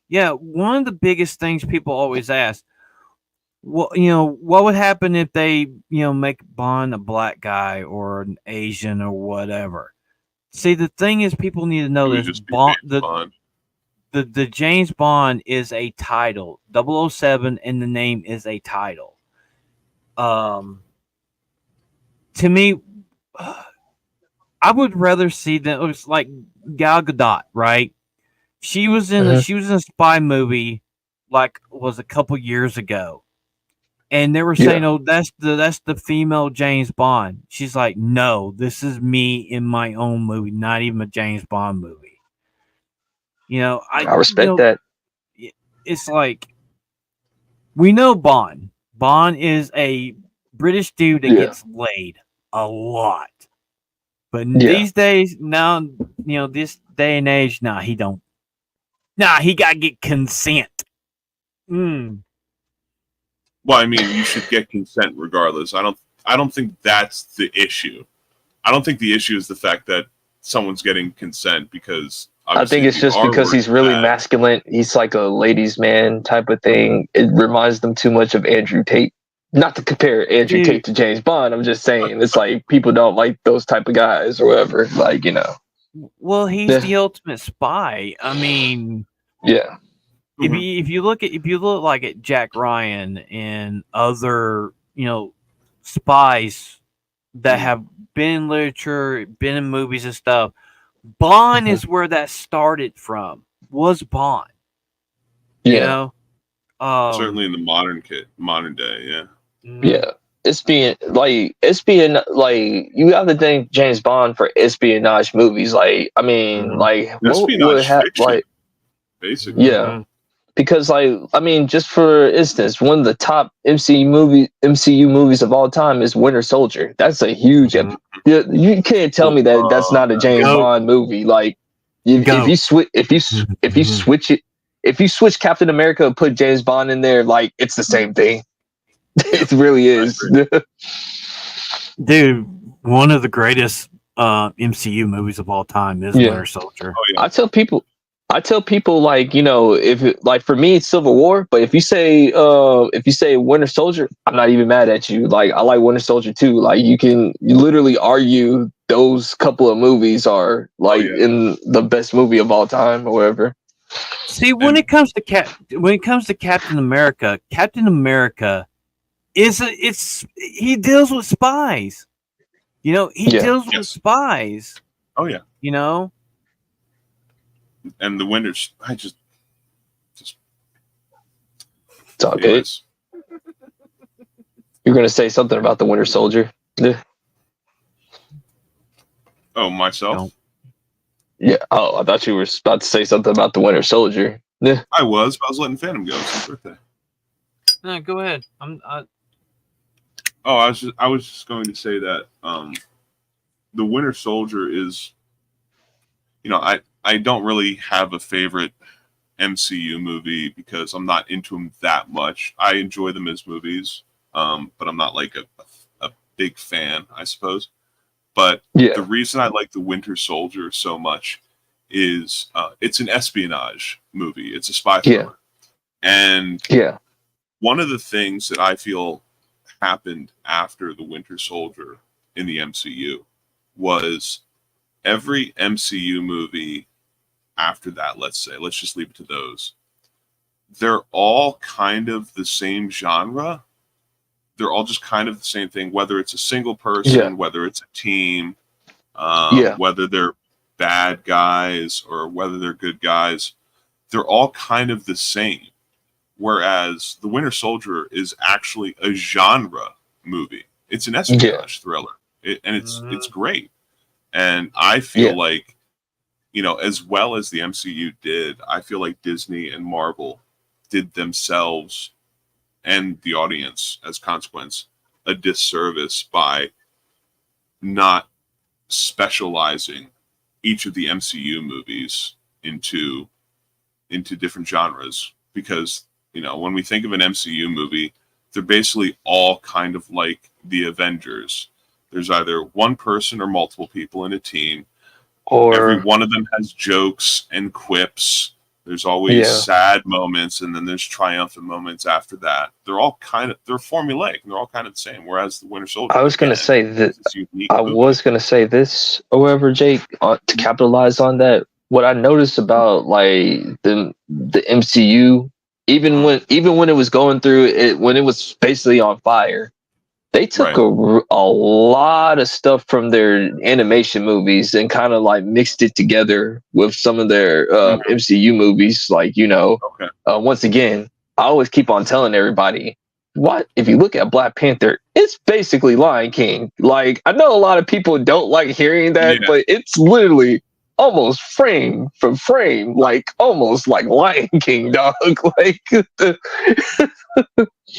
Yeah, one of the biggest things people always ask. Well, what would happen if they, make Bond a black guy or an Asian or whatever? See, the thing is, people need to It know would this. just be Bond, James Bond. the James Bond is a title. 007 and the name is a title. To me, I would rather see that it was like Gal Gadot, right? Mm-hmm. She was in a spy movie, like was a couple years ago, and they were saying, Yeah, "Oh, that's the female James Bond." She's like, "No, this is me in my own movie, not even a James Bond movie." I respect that. It's like we know Bond. Bond is a British dude that Yeah, gets laid a lot. But yeah. these days, now, this day and age, nah, he don't. Nah, he got to get consent. Mm. Well, I mean, you should get consent regardless. I don't think that's the issue. I don't think the issue is the fact that someone's getting consent because I obviously think if it's the just R because word he's is really bad. masculine. He's like a ladies' man type of thing. It reminds them too much of Andrew Tate. Not to compare Andrew Dude, Tate to James Bond. I'm just saying it's like people don't like those type of guys or whatever. Like well, he's yeah, the ultimate spy. I mean, yeah, Mhm. if you look like at Jack Ryan and other spies that Mhm. have been in literature, been in movies and stuff, Bond mhm, is where that started from. Was Bond, you yeah, know? Certainly in the modern day, yeah. Mhm. yeah. It's being like you have to think James Bond for espionage movies. Like I mean, Mhm. like what would Espionage have fiction, like basically. yeah. Mhm. Because like I mean, just for instance, one of the top MCU movies of all time is Winter Soldier. That's a huge Mhm. you can't tell Oh, me that that's not a James Go, Bond movie. Like if go. you switch if you Mhm. switch it if you switch Captain America and put James Bond in there, like it's the same thing. yeah, It really I is. agree. Dude, one of the greatest MCU movies of all time is Yeah. Winter Soldier. Oh yeah. I tell people I tell people like, if like for me it's Civil War, but if you say Winter Soldier, I'm not even mad at you. Like I like Winter Soldier too. Like you literally argue those couple of movies are Oh like yeah. in the best movie of all time or whatever. See, And when it comes to Captain America he deals with spies. He Yeah. deals with yes. spies. Oh yeah. You know, And the winters I just It's all good. anyways. You're gonna say something about the Winter Soldier. Yeah. Oh, myself. don't. Yeah. Oh, I thought you were about to say something about the Winter Soldier. Yeah. I was letting Phantom go. It's his birthday. No, go ahead. Oh, I was just going to say that the Winter Soldier is, I don't really have a favorite MCU movie because I'm not into them that much. I enjoy them as movies, but I'm not like a big fan, I suppose. But the Yeah. reason I like the Winter Soldier so much is it's an espionage movie. It's a spy Yeah. thriller, and Yeah. one of the things that I feel happened after the Winter Soldier in the MCU was every MCU movie after that, let's just leave it to those. They're all kind of the same genre. They're all just kind of the same thing, whether it's a single Yeah. person, whether it's a team, Yeah. whether they're bad guys or whether they're good guys. They're all kind of the same. Whereas The Winter Soldier is actually a genre movie. It's an Yeah. espionage thriller, and it's Mhm. great. And I feel Yeah. like, as well as the MCU did, I feel like Disney and Marvel did themselves and the audience, as consequence, a disservice by not specializing each of the MCU movies into different genres. Because, when we think of an MCU movie, they're basically all kind of like the Avengers. There's either one person or multiple people in a team. Or every one of them has jokes and quips. There's always sad moments, and then there's triumphant moments after that. They're formulaic, and they're all kind of the same. Whereas the Winter Soldier, I was going to say that. Was going to say this. However, Jake, to capitalize on that, what I noticed about like the MCU, even when it was going through it, when it was basically on fire, they took a lot of stuff from their animation movies and kind of like mixed it together with some of their MCU movies. Like, once again, I always keep on telling everybody, what if you look at Black Panther, it's basically Lion King. Like, I know a lot of people don't like hearing that, but it's literally almost frame for frame, like almost like Lion King, dog. Like,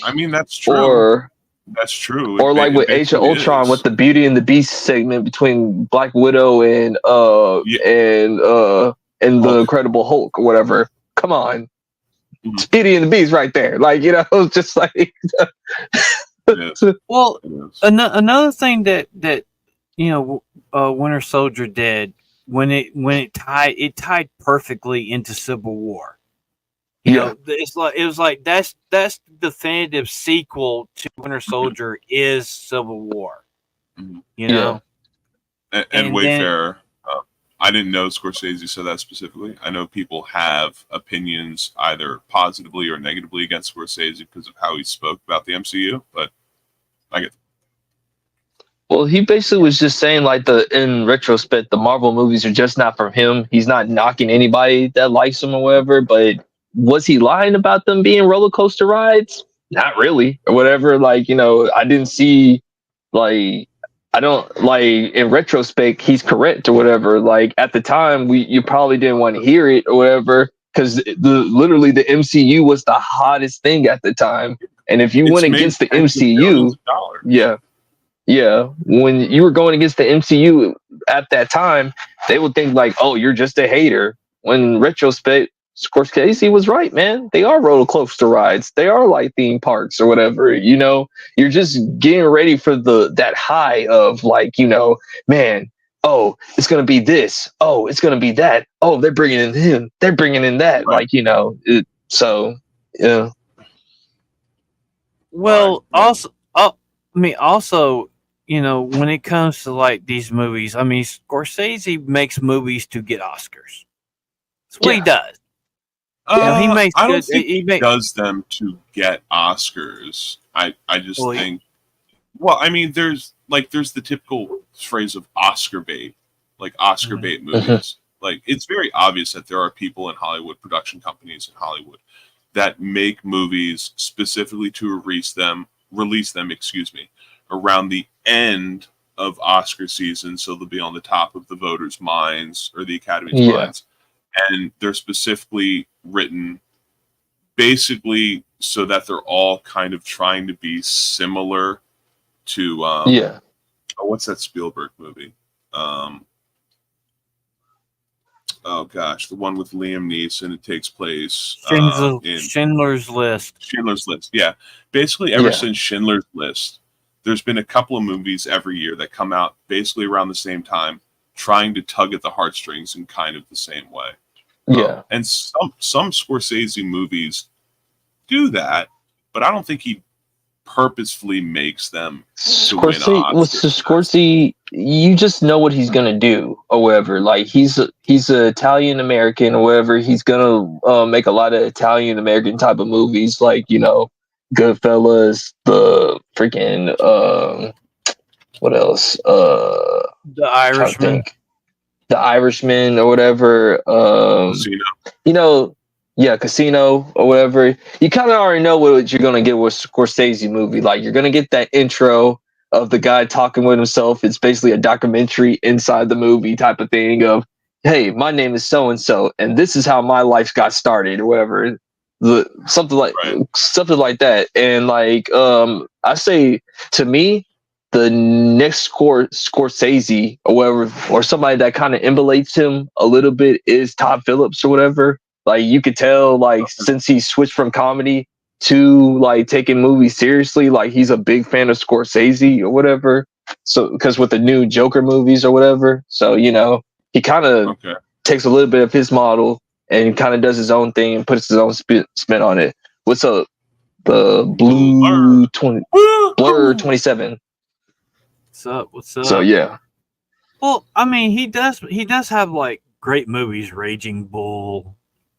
I mean, that's true. That's true. Or like with Age of Ultron, with the Beauty and the Beast segment between Black Widow and the Incredible Hulk or whatever. Come on, it's Beauty and the Beast right there. Like, just like. Well, another thing that Winter Soldier did when it tied perfectly into Civil War. It was like that's the definitive sequel to Winter Soldier is Civil War. And Wayfarer, I didn't know Scorsese said that specifically. I know people have opinions either positively or negatively against Scorsese because of how he spoke about the MCU, but I get. Well, he basically was just saying, like, in retrospect, the Marvel movies are just not from him. He's not knocking anybody that likes him or whatever, but was he lying about them being roller coaster rides? Not really, or whatever. Like, I didn't see, like, I don't, like, in retrospect, he's correct or whatever. Like, at the time, you probably didn't want to hear it or whatever, because literally the MCU was the hottest thing at the time. And if you went against the MCU, when you were going against the MCU at that time, they would think like, oh, you're just a hater. When in retrospect, Scorsese was right, man. They are roller coaster rides. They are like theme parks or whatever. You're just getting ready for that high of like, man, oh, it's gonna be this. Oh, it's gonna be that. Oh, they're bringing in him. They're bringing in that. Right. Like, so yeah. Well, also, when it comes to like these movies, Scorsese makes movies to get Oscars. That's what he does. He makes. I don't think he does them to get Oscars. I just think. Well, there's the typical phrase of Oscar bait, like Oscar bait movies. Like, it's very obvious that there are people in Hollywood, production companies in Hollywood, that make movies specifically to release them, around the end of Oscar season, so they'll be on the top of the voters' minds or the Academy's minds. And they're specifically written basically so that they're all kind of trying to be similar to what's that Spielberg movie? Oh gosh, the one with Liam Neeson. It takes place in Schindler's List. Schindler's List, yeah. Basically, ever since Schindler's List, there's been a couple of movies every year that come out basically around the same time, trying to tug at the heartstrings in kind of the same way. And some Scorsese movies do that, but I don't think he purposefully makes them to win Oscars. Scorsese, you just know what he's gonna do, or whatever. Like, he's an Italian American, or whatever. He's gonna make a lot of Italian American type of movies, like Goodfellas, the freaking what else? The Irishman. The Irishman or whatever. Casino. Casino or whatever. You kind of already know what you're gonna get with Scorsese movie. Like, you're gonna get that intro of the guy talking with himself. It's basically a documentary inside the movie type of thing of, hey, my name is so and so, and this is how my life got started or whatever. something Right. like that. And like I say, to me, the next Scorsese or whatever, or somebody that kind of emulates him a little bit, is Todd Phillips or whatever. Like you could tell, like since he switched from comedy to like taking movies seriously, like he's a big fan of Scorsese or whatever. So because with the new Joker movies or whatever, so he kind of takes a little bit of his model and kind of does his own thing and puts his own spin on it. What's up? The Blur 27. What's up? So yeah. Well, I mean, he does have like great movies. Raging Bull.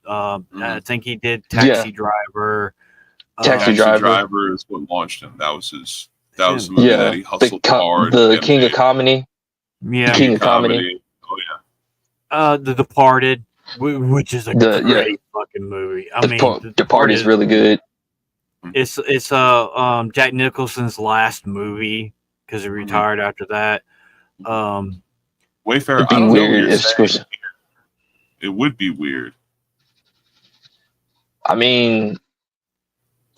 I think he did Taxi Driver. Taxi Driver is what launched him. That was the movie that he hustled hard. The King of Comedy. Yeah, King of Comedy. Oh yeah. The Departed, which is a great fucking movie. I mean, The Departed is really good. It's Jack Nicholson's last movie because he retired after that. Wayfarer, I don't know what you're saying. It would be weird. I mean,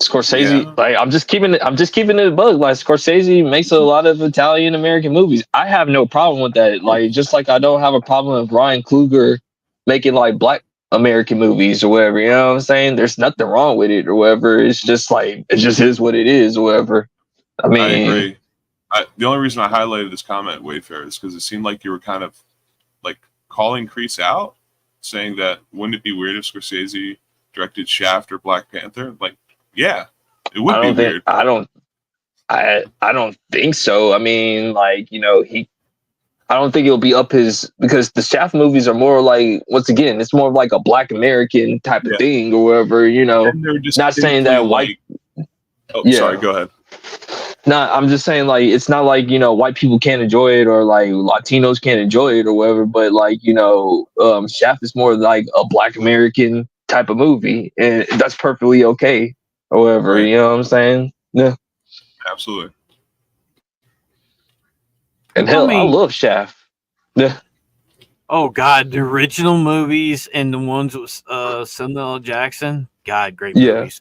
Scorsese, like I'm just keeping it a bug. Like Scorsese makes a lot of Italian American movies. I have no problem with that. Like just like I don't have a problem with Ryan Coogler making like Black American movies or whatever. You know what I'm saying? There's nothing wrong with it or whatever. It's just like it just is what it is or whatever. I mean, I agree. The only reason I highlighted this comment, Wayfarer, is because it seemed like you were kind of like calling Kreese out, saying that wouldn't it be weird if Scorsese directed Shaft or Black Panther? Like, yeah, it would be weird. I don't think so. I mean, like, I don't think it'll be up his, because the Shaft movies are more like, once again, it's more like a Black American type of thing or whatever, not saying that white. Sorry, go ahead. No, I'm just saying, like, it's not like, white people can't enjoy it or like Latinos can't enjoy it or whatever, but like, Shaft is more like a Black American type of movie, and that's perfectly okay or whatever, right. You know what I'm saying? Yeah. Absolutely. And hell, I love Shaft. Yeah. Oh God, the original movies and the ones with Samuel L. Jackson. God, great movies.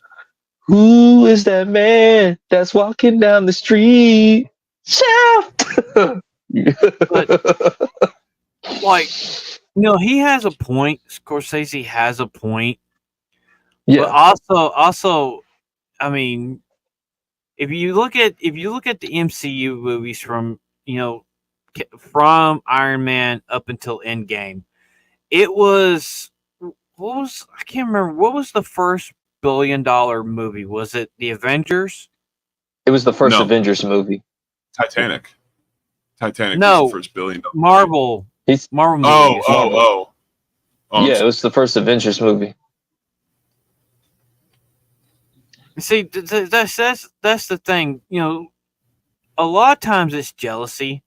Who is that man that's walking down the street? Shaft. But, like, he has a point. Scorsese has a point. Yeah. But also, I mean, if you look at the MCU movies from Iron Man up until Endgame, it was I can't remember what was the first billion-dollar movie. Was it The Avengers? It was the first Avengers movie. Titanic was the first billion-dollar Marvel. Marvel movie. Oh, yeah, it was the first Avengers movie. See, that's the thing. A lot of times it's jealousy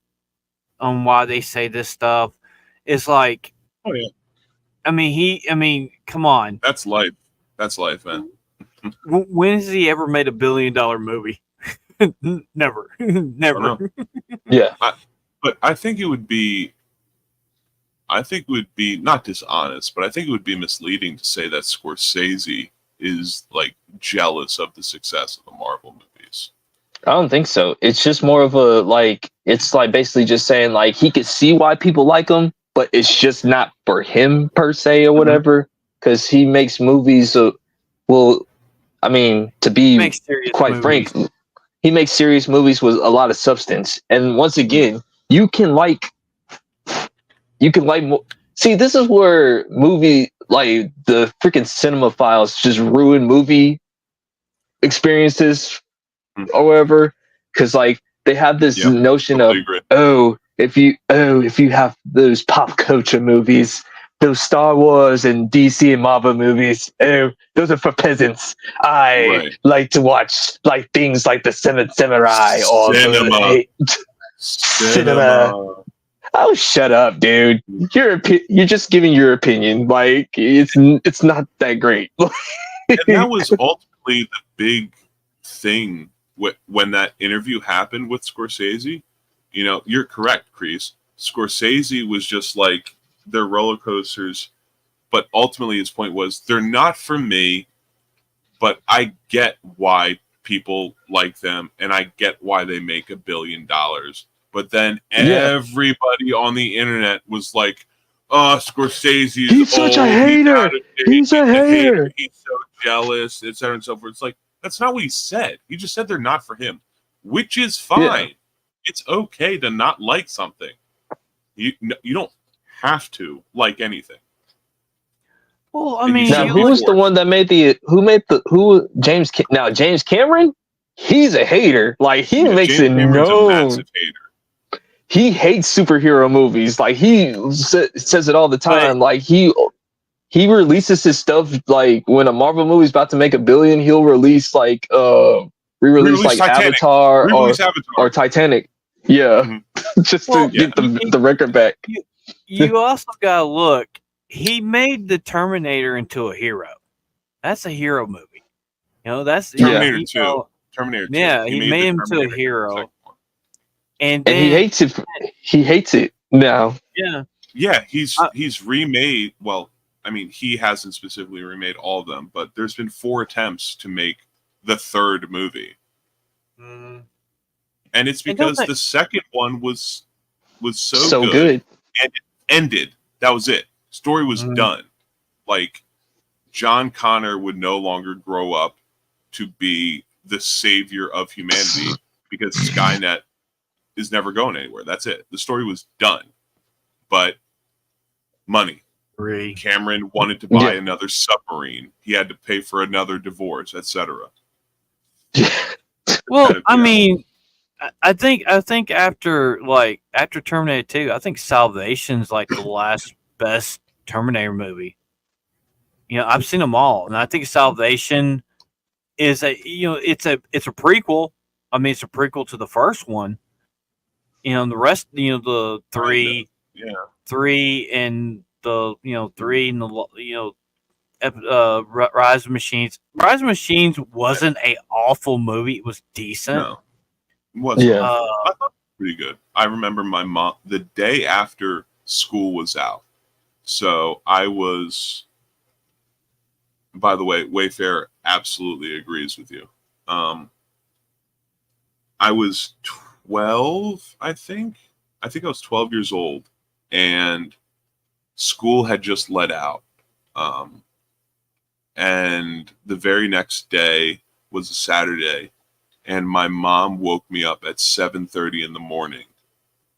on why they say this stuff. It's like, oh yeah. I mean, come on. That's life. That's life, man. When has he ever made $1 billion movie? Never. Yeah. But I think it would be not dishonest, but I think it would be misleading to say that Scorsese is like jealous of the success of the Marvel movies. I don't think so. It's just more of a it's like basically just saying like he could see why people like him, but it's just not for him per se or whatever, because he makes movies. I mean, to be quite frank, he makes serious movies with a lot of substance. And once again, you can like. See, this is where movie, like the freaking cinema files, just ruin movie experiences or whatever, because like they have this notion of if you have those pop culture movies, those Star Wars and DC and Marvel movies, those are for peasants. I like to watch like things like the Seventh Samurai or cinema. Oh, shut up, dude! You're just giving your opinion. Like it's not that great. And that was ultimately the big thing when that interview happened with Scorsese. You're correct, Kreese. Scorsese was just like, they're roller coasters, but ultimately his point was, they're not for me. but I get why people like them, and I get why they make $1 billion. But then everybody on the internet was like, "Oh, Scorsese's He's old. such a hater. He's a hater. He's so jealous, etc. and so forth." It's like, that's not what he said. He just said they're not for him, which is fine. Yeah. It's okay to not like something. You don't have to like anything. Well, I mean, now who was the one that made James? Now James Cameron, he's a hater. Like he makes James it Cameron's known. a massive hater. He hates superhero movies. Like he says it all the time. Like he releases his stuff like when a Marvel movie's about to make $1 billion, he'll release like re-release like Titanic. Avatar or Titanic. Yeah, just to get the record back. You also gotta look. He made the Terminator into a hero. That's a hero movie. You know, that's Terminator 2. Terminator 2. Yeah, he made him to a hero. And he hates it. He hates it now. Yeah. Yeah, he's remade. Well, I mean, he hasn't specifically remade all of them, but there's been 4 attempts to make the 3rd movie, and it's because the second one was so good, and it ended. That was it. Story was done. Like John Connor would no longer grow up to be the savior of humanity because Skynet is never going anywhere. That's it. The story was done. But money. Cameron wanted to buy another submarine. He had to pay for another divorce, etc. Well, I mean, I think after Terminator 2, I think Salvation's like the last best Terminator movie. You know, I've seen them all, and I think Salvation is it's a prequel. I mean, it's a prequel to the first one. You know, and the rest, the three and the Rise of Machines. Rise of Machines wasn't a awful movie. It was decent. No, it wasn't. I thought it was pretty good. I remember my mom the day after school was out. So I was. By the way, Wayfair absolutely agrees with you. I was 12, I think. I think I was 12 years old, and school had just let out. And the very next day was a Saturday, and my mom woke me up at 7:30 in the morning,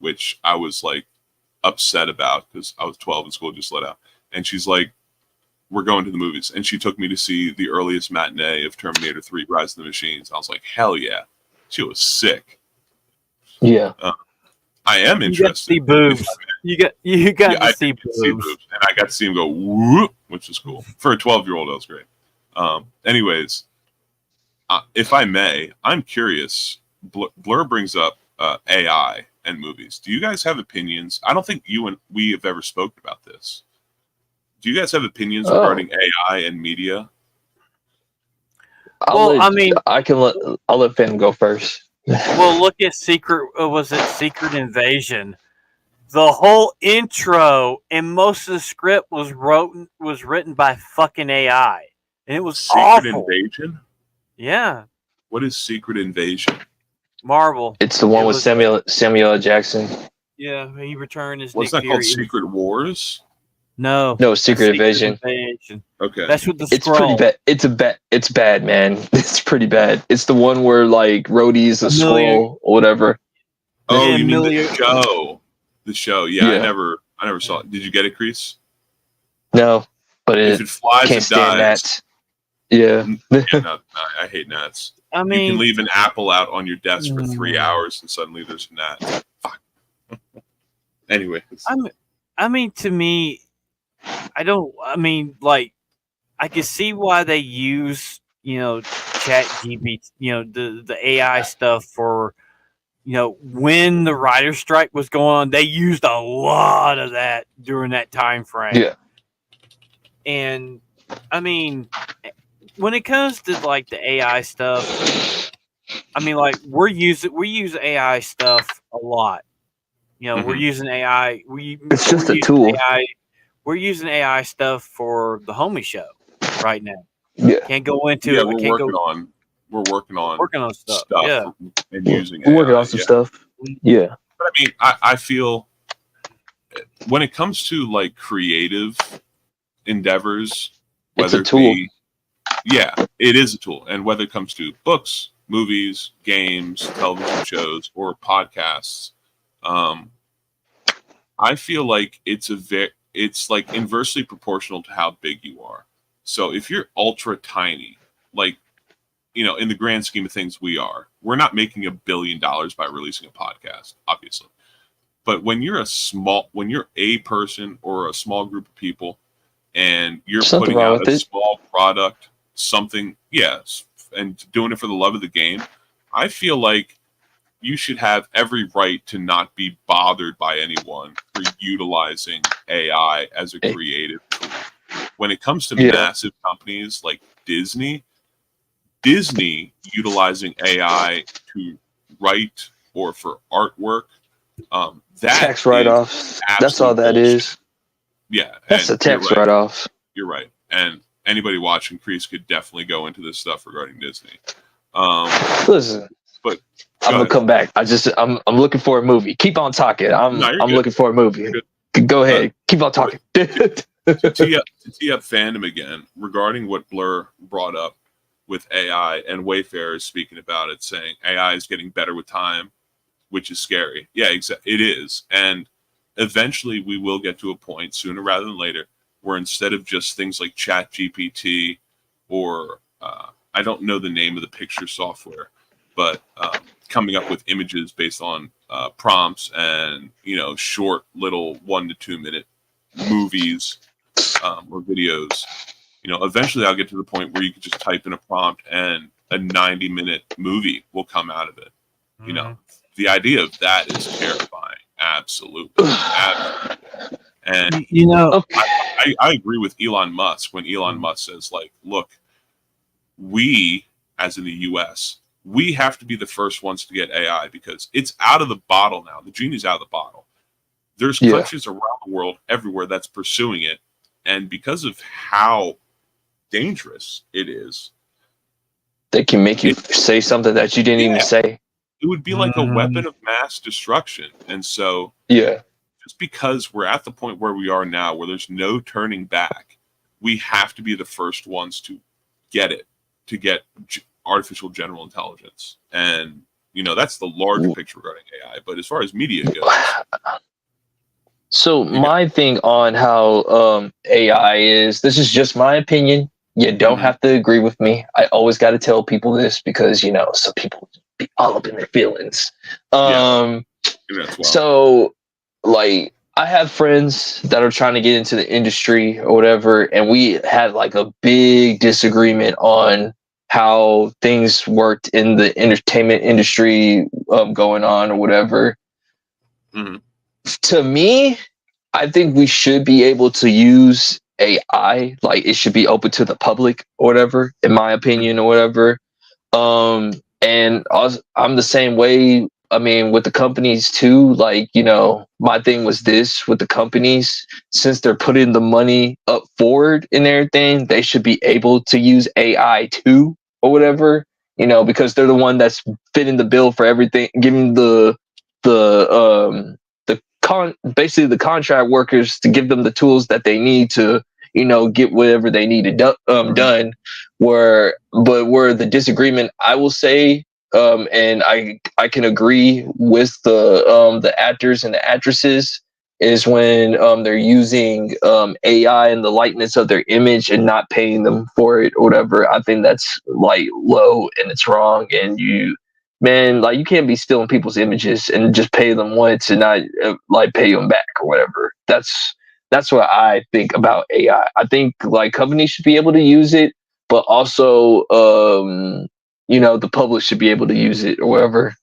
which I was like upset about because I was 12 and school just let out. And she's like, "We're going to the movies." And she took me to see the earliest matinee of Terminator 3, Rise of the Machines. I was like, hell yeah. She was sick. Yeah. I am interested. You got to see boobs. You got to see boobs. And I got to see him go whoop, which was cool. For a 12-year-old, that was great. Anyways, if I may, I'm curious. Blur brings up AI and movies. Do you guys have opinions? I don't think you and we have ever spoken about this. Do you guys have opinions regarding AI and media? I'll let Finn go first. Well, look at Secret Invasion? The whole intro and most of the script was written by fucking AI, and it was awful. Invasion? Yeah. What is Secret Invasion? Marvel. It's the one with Samuel L. Jackson. Yeah, he returned as What's Nick that called? Fury. Secret Wars? No, Secret Invasion. Okay, that's what the It's pretty bad. It's bad, man. It's pretty bad. It's the one where like Rhodey's a scroll or whatever. Oh, you mean the show? The show, yeah. I never saw it. Did you get it, Crease? No, but if it flies, can't it stand dies. that. Yeah. No, I hate gnats. I mean, you can leave an apple out on your desk for 3 hours and suddenly there's a gnat. Fuck. Anyway, I mean, to me, I can see why they use, Chat GPT, the AI stuff for, when the writer's strike was going on, they used a lot of that during that time frame. Yeah. And I mean, when it comes to like the AI stuff, I mean, like we use AI stuff a lot. We're using AI. It's just a tool. We're using AI stuff for the Homie Show right now. Yeah, Can't go into Yeah, it. we're working on stuff. stuff Yeah. and using we're working AI. on some stuff. Yeah, But I mean, I feel when it comes to like creative endeavors, it's a whether it tool. be, yeah, it is a tool. And whether it comes to books, movies, games, television shows, or podcasts, I feel like it's like inversely proportional to how big you are. So if you're ultra tiny, like, in the grand scheme of things, we're not making $1 billion by releasing a podcast, obviously. But when you're a person or a small group of people, and you're Something putting wrong out with a it. small product, something, yes, and doing it for the love of the game, I feel like you should have every right to not be bothered by anyone for utilizing AI as a creative tool. When it comes to massive companies like Disney utilizing AI to write or for artwork, that tax write-offs. That's all that bullshit. is. Yeah, That's a tax write-off. You're right. And anybody watching Crease could definitely go into this stuff regarding Disney. Listen, but I'm gonna come back. I'm looking for a movie. Keep on talking. I'm looking for a movie. Go ahead. Keep on talking. to tee up fandom again, regarding what Blur brought up with AI, and Wayfair is speaking about it, saying AI is getting better with time, which is scary. Yeah, it is. And eventually we will get to a point sooner rather than later where instead of just things like Chat GPT or I don't know the name of the picture software, but coming up with images based on prompts and short little 1 to 2 minute movies or videos, eventually I'll get to the point where you can just type in a prompt and a 90-minute movie will come out of it. The idea of that is terrifying. Absolutely. And I agree with Elon Musk when Elon Musk says, like, look, we, as in the US, we have to be the first ones to get AI because it's out of the bottle now. The genie's out of the bottle. There's countries around the world, everywhere, that's pursuing it. And because of how dangerous it is, they can make you say something that you didn't even say. It would be like a weapon of mass destruction. And so, just because we're at the point where we are now, where there's no turning back, we have to be the first ones to get artificial general intelligence. And, that's the larger picture regarding AI. But as far as media goes. So my thing on how AI is, this is just my opinion. You don't have to agree with me. I always got to tell people this because, some people be all up in their feelings. So, like, I have friends that are trying to get into the industry or whatever, and we had like a big disagreement on how things worked in the entertainment industry going on or whatever. To me, I think we should be able to use AI, like it should be open to the public or whatever, in my opinion or whatever. And I'm the same way. I mean, with the companies too, like, my thing was this with the companies, since they're putting the money up forward and everything, they should be able to use AI too or whatever, because they're the one that's fitting the bill for everything, giving basically the contract workers to give them the tools that they need to, get whatever they need done. Where the disagreement, I will say, and I can agree with the actors and the actresses, is when they're using AI in the likeness of their image and not paying them for it or whatever. I think that's like low and it's wrong, and like, you can't be stealing people's images and just pay them once and not like pay them back or whatever. That's what I think about AI. I think like companies should be able to use it, but also the public should be able to use it or whatever.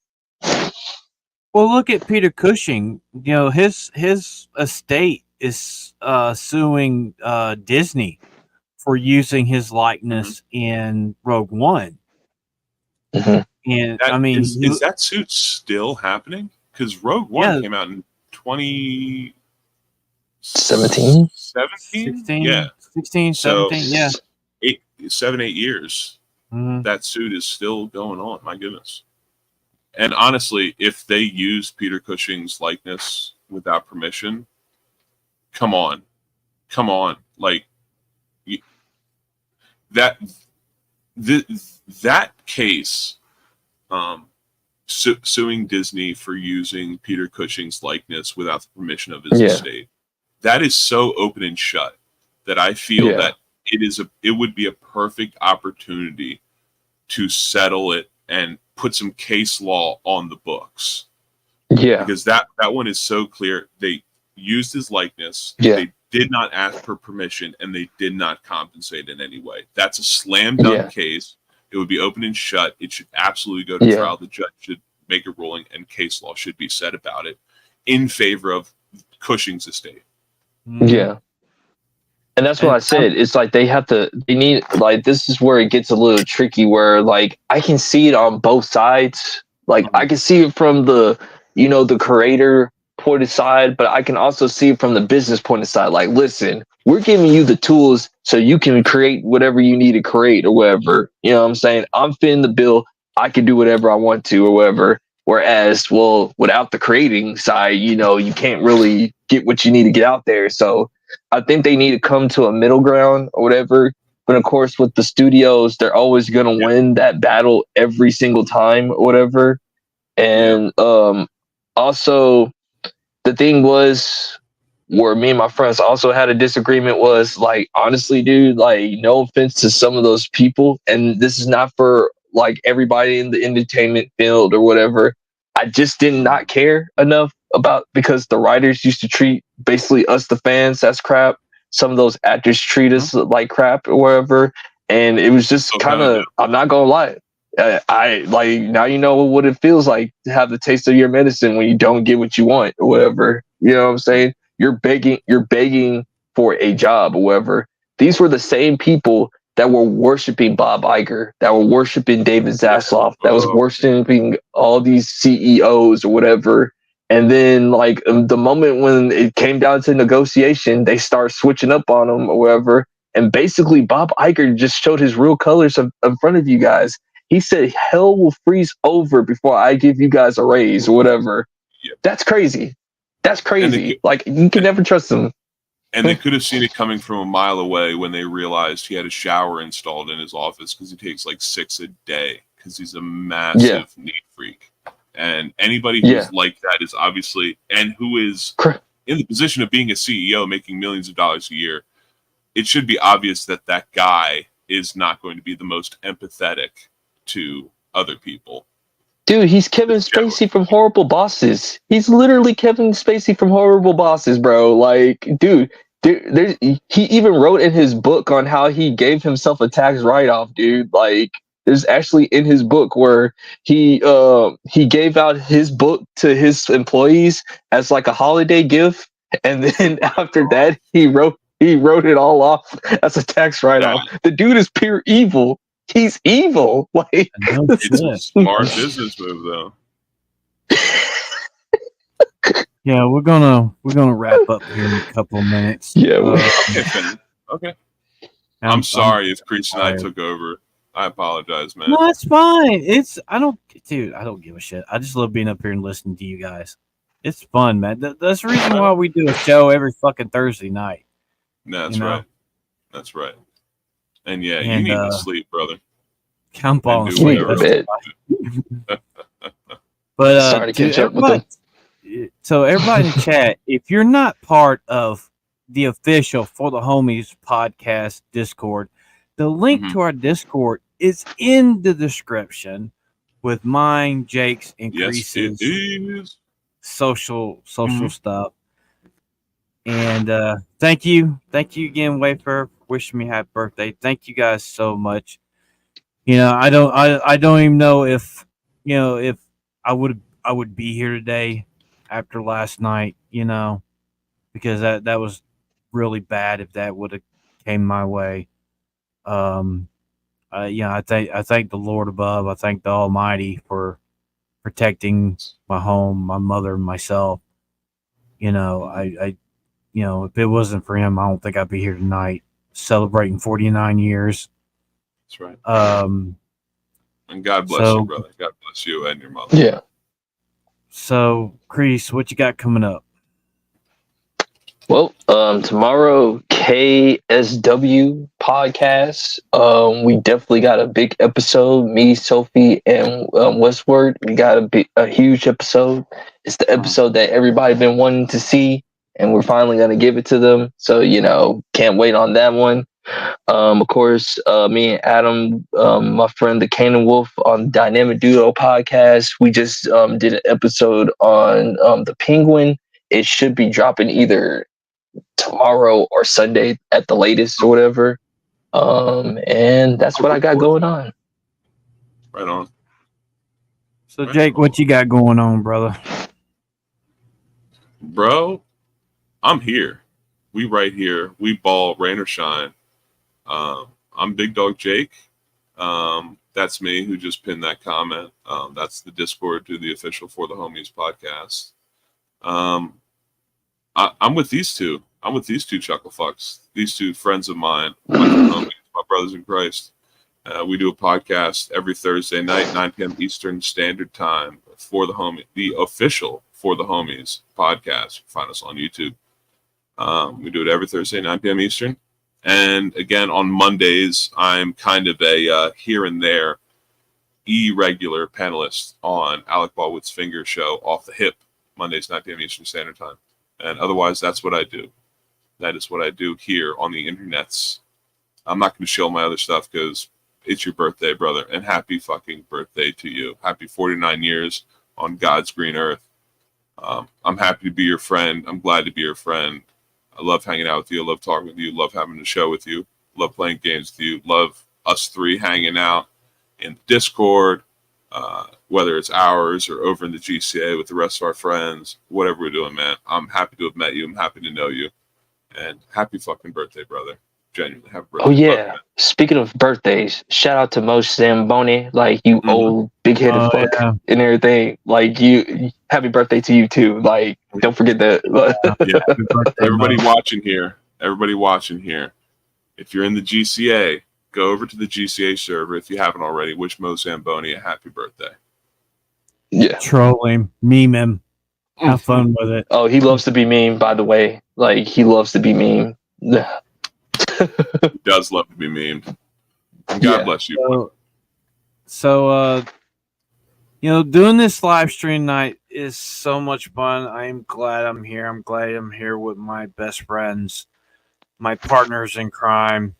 Well, look at Peter Cushing. His estate is suing Disney for using his likeness in Rogue One. And I mean, is that suit still happening? Because Rogue One came out in 2017. 16, 17, yeah. 7-8 years, Mhm. that suit is still going on. My goodness. And honestly, if they used Peter Cushing's likeness without permission, come on, like that that case, suing Disney for using Peter Cushing's likeness without the permission of his estate, that is so open and shut that I feel that it would be a perfect opportunity to settle it and put some case law on the books. Yeah. Because that one is so clear. They used his likeness. Yeah. They did not ask for permission, and they did not compensate in any way. That's a slam dunk case. It would be open and shut. It should absolutely go to trial. The judge should make a ruling, and case law should be said about it in favor of Cushing's estate. Yeah. And that's what I said. It's like they need, like, this is where it gets a little tricky, where, like, I can see it on both sides. Like, I can see it from the, the creator point of side, but I can also see it from the business point of side. Like, listen, we're giving you the tools so you can create whatever you need to create or whatever. You know what I'm saying? I'm fitting the bill. I can do whatever I want to or whatever. Whereas, well, without the creating side, you can't really get what you need to get out there. So I think they need to come to a middle ground or whatever. But of course, with the studios, they're always going to win that battle every single time or whatever. And also, the thing was, where me and my friends also had a disagreement was, like, honestly, dude, like, no offense to some of those people, and this is not for, like, everybody in the entertainment field or whatever. I just did not care enough about, because the writers used to treat basically us, the fans, as crap. Some of those actors treat us like crap or whatever. And it was just kind of, I'm not going to lie. I like, now you know what it feels like to have the taste of your medicine when you don't get what you want or whatever. You know what I'm saying? You're begging for a job or whatever. These were the same people that were worshiping Bob Iger, that were worshiping David Zaslav, that was worshiping all these CEOs or whatever. And then, like, the moment when it came down to negotiation, they start switching up on them or whatever. And basically, Bob Iger just showed his real colors in front of you guys. He said, hell will freeze over before I give you guys a raise or whatever. That's crazy. That's crazy. Like, you can never trust them. And they could have seen it coming from a mile away when they realized he had a shower installed in his office, because he takes like 6 a day because he's a massive neat freak. And anybody who's like that is obviously, and who is in the position of being a CEO making millions of dollars a year, it should be obvious that that guy is not going to be the most empathetic to other people. Dude, he's Kevin Spacey from Horrible Bosses. He's literally Kevin Spacey from Horrible Bosses, bro. Like, dude, he even wrote in his book on how he gave himself a tax write-off, dude. Like, there's actually in his book where he gave out his book to his employees as like a holiday gift, and then after that he wrote it all off as a tax write-off. The dude is pure evil. He's evil. Like, it's a smart business move, though. Yeah, we're gonna wrap up here in a couple of minutes. Yeah. Okay. I'm sorry if Crease and I took over. I apologize, man. No, it's fine. I don't give a shit. I just love being up here and listening to you guys. It's fun, man. That's the reason why we do a show every fucking Thursday night. That's right. That's right. And you need to sleep, brother. I'm falling asleep. But sorry to catch up with them. So everybody in chat, if you're not part of the official For the Homies podcast Discord, the link to our Discord is in the description with mine, Jake's, and Crease's social stuff. And thank you again, Wayfair, for wishing me happy birthday. Thank you guys so much. I don't even know if I would be here today after last night, because that was really bad if that would have came my way. I thank the Lord above. I thank the Almighty for protecting my home, my mother, and myself. If it wasn't for him, I don't think I'd be here tonight celebrating 49 years. That's right. And God bless you, brother. God bless you and your mother. Yeah. So, Crease, what you got coming up? Well, tomorrow, KSW podcast. We definitely got a big episode. Me, Sophie, and Westward. We got a huge episode. It's the episode that everybody been wanting to see, and we're finally gonna give it to them. So can't wait on that one. Of course, me and Adam, my friend the Canaan Wolf on Dynamic Duo podcast. We just did an episode on the Penguin. It should be dropping either tomorrow or Sunday at the latest or whatever. And that's what I got going on. Right on. So, Jake, what you got going on, brother? Bro, I'm here. We right here. We ball, rain or shine. I'm Big Dog Jake. That's me who just pinned that comment. That's the Discord to the official For the Homies podcast. I'm with these two. I'm with these two chuckle fucks. These two friends of mine, my homies, my brothers in Christ. We do a podcast every Thursday night, 9 p.m. Eastern Standard Time for the homie, the official For the Homies podcast. Find us on YouTube. We do it every Thursday, 9 p.m. Eastern. And again, on Mondays, I'm kind of a here and there irregular panelist on Alec Baldwin's Finger show Off the Hip, Mondays, 9 p.m. Eastern Standard Time. And otherwise, that's what I do. That is what I do here on the internets. I'm not going to show my other stuff because it's your birthday, brother. And happy fucking birthday to you. Happy 49 years on God's green earth. I'm happy to be your friend. I'm glad to be your friend. I love hanging out with you. I love talking with you. Love having a show with you. Love playing games with you. Love us three hanging out in the Discord, whether it's ours or over in the GCA with the rest of our friends, whatever we're doing, man. I'm happy to have met you. I'm happy to know you. And happy fucking birthday, brother. Genuinely, happy birthday. Oh, yeah. Speaking of birthdays, shout out to Mo Zamboni, like you old big-headed fuck and everything. Like happy birthday to you too. Like, don't forget that. Yeah. Everybody watching here. If you're in the GCA, go over to the GCA server if you haven't already. Wish Mo Zamboni a happy birthday. Yeah. Troll him, meme him. Have fun with it. Oh, he loves to be mean, by the way. Like, he loves to be mean. He does love to be memed. God bless you. So, doing this live stream night is so much fun. I'm glad I'm here. I'm glad I'm here with my best friends, my partners in crime,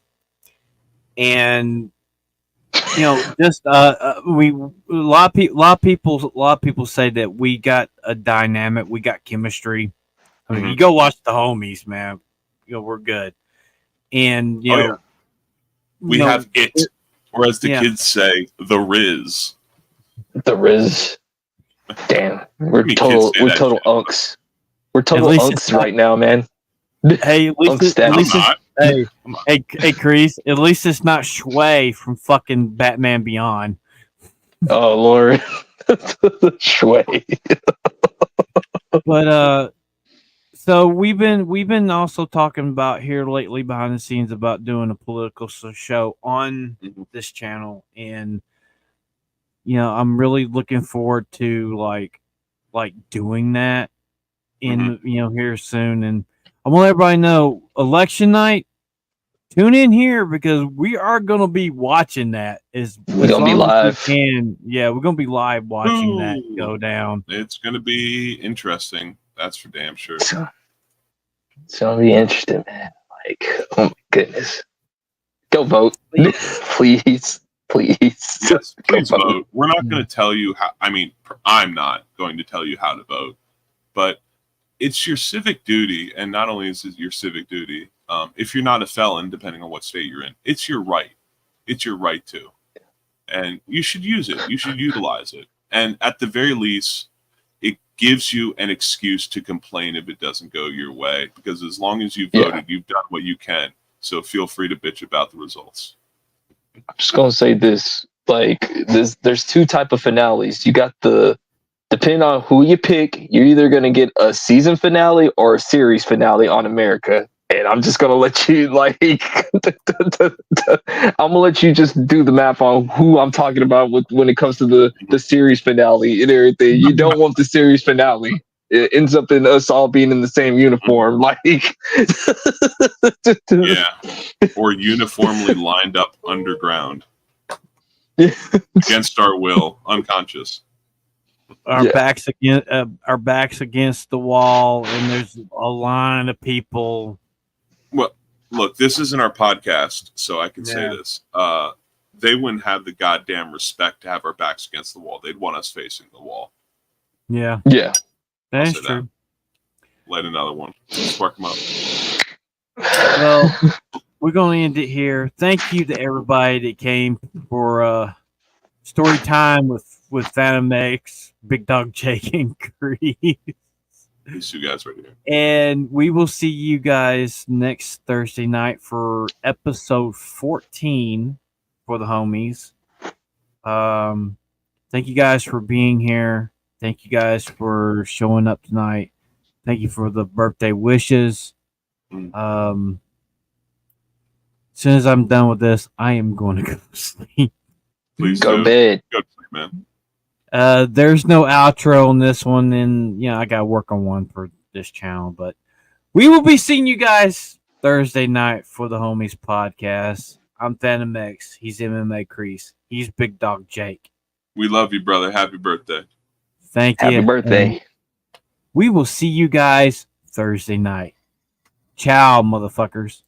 and just a lot of people say that we got a dynamic, we got chemistry. I mean, you go watch the homies, man. We're good. And we have it, or as the kids say, the Riz. The Riz. Damn, we're total unks. We're total unks right now, man. Hey, at least hey, Crease. At least it's not Shui from fucking Batman Beyond. Oh Lord, Shui. But so we've been also talking about here lately behind the scenes about doing a political show on this channel, and I'm really looking forward to like doing that in here soon. And I want everybody to know, election night, tune in here because we are gonna be watching that. We're gonna be live. Yeah, we're gonna be live watching that go down. It's gonna be interesting. That's for damn sure. It's gonna be interesting, man. Like, oh my goodness. Go vote. Please. Yes, please vote. We're not going to tell you how. I mean, I'm not going to tell you how to vote, but it's your civic duty. And not only is it your civic duty, if you're not a felon, depending on what state you're in, it's your right. It's your right to. And you should use it. You should utilize it. And at the very least, it gives you an excuse to complain if it doesn't go your way. Because as long as you voted, you've done what you can. So feel free to bitch about the results. I'm just gonna say this: like, there's two type of finales. You got depending on who you pick, you're either gonna get a season finale or a series finale on America. And I'm just gonna let you like I'm gonna let you just do the math on who I'm talking about when it comes to the series finale and everything. You don't want the series finale. It ends up in us all being in the same uniform, like Yeah. Or uniformly lined up underground. Against our will, unconscious. Our backs against the wall, and there's a line of people. Well, look, this isn't our podcast, so I can say this. They wouldn't have the goddamn respect to have our backs against the wall. They'd want us facing the wall. Yeah. That's true. That. Light another one. Spark them up. Well, we're going to end it here. Thank you to everybody that came for story time with Phantom X, Big Dog Jake, and Creed. These two guys right here. And we will see you guys next Thursday night for episode 14 for the homies. Thank you guys for being here. Thank you guys for showing up tonight. Thank you for the birthday wishes. As soon as I'm done with this, I am going to go to sleep. Please go to bed. Go to sleep, man. There's no outro on this one, and I got to work on one for this channel. But we will be seeing you guys Thursday night for the Homies podcast. I'm Phantom X. He's MMA Crease. He's Big Dog Jake. We love you, brother. Happy birthday. Thank you. Happy birthday. We will see you guys Thursday night. Ciao, motherfuckers.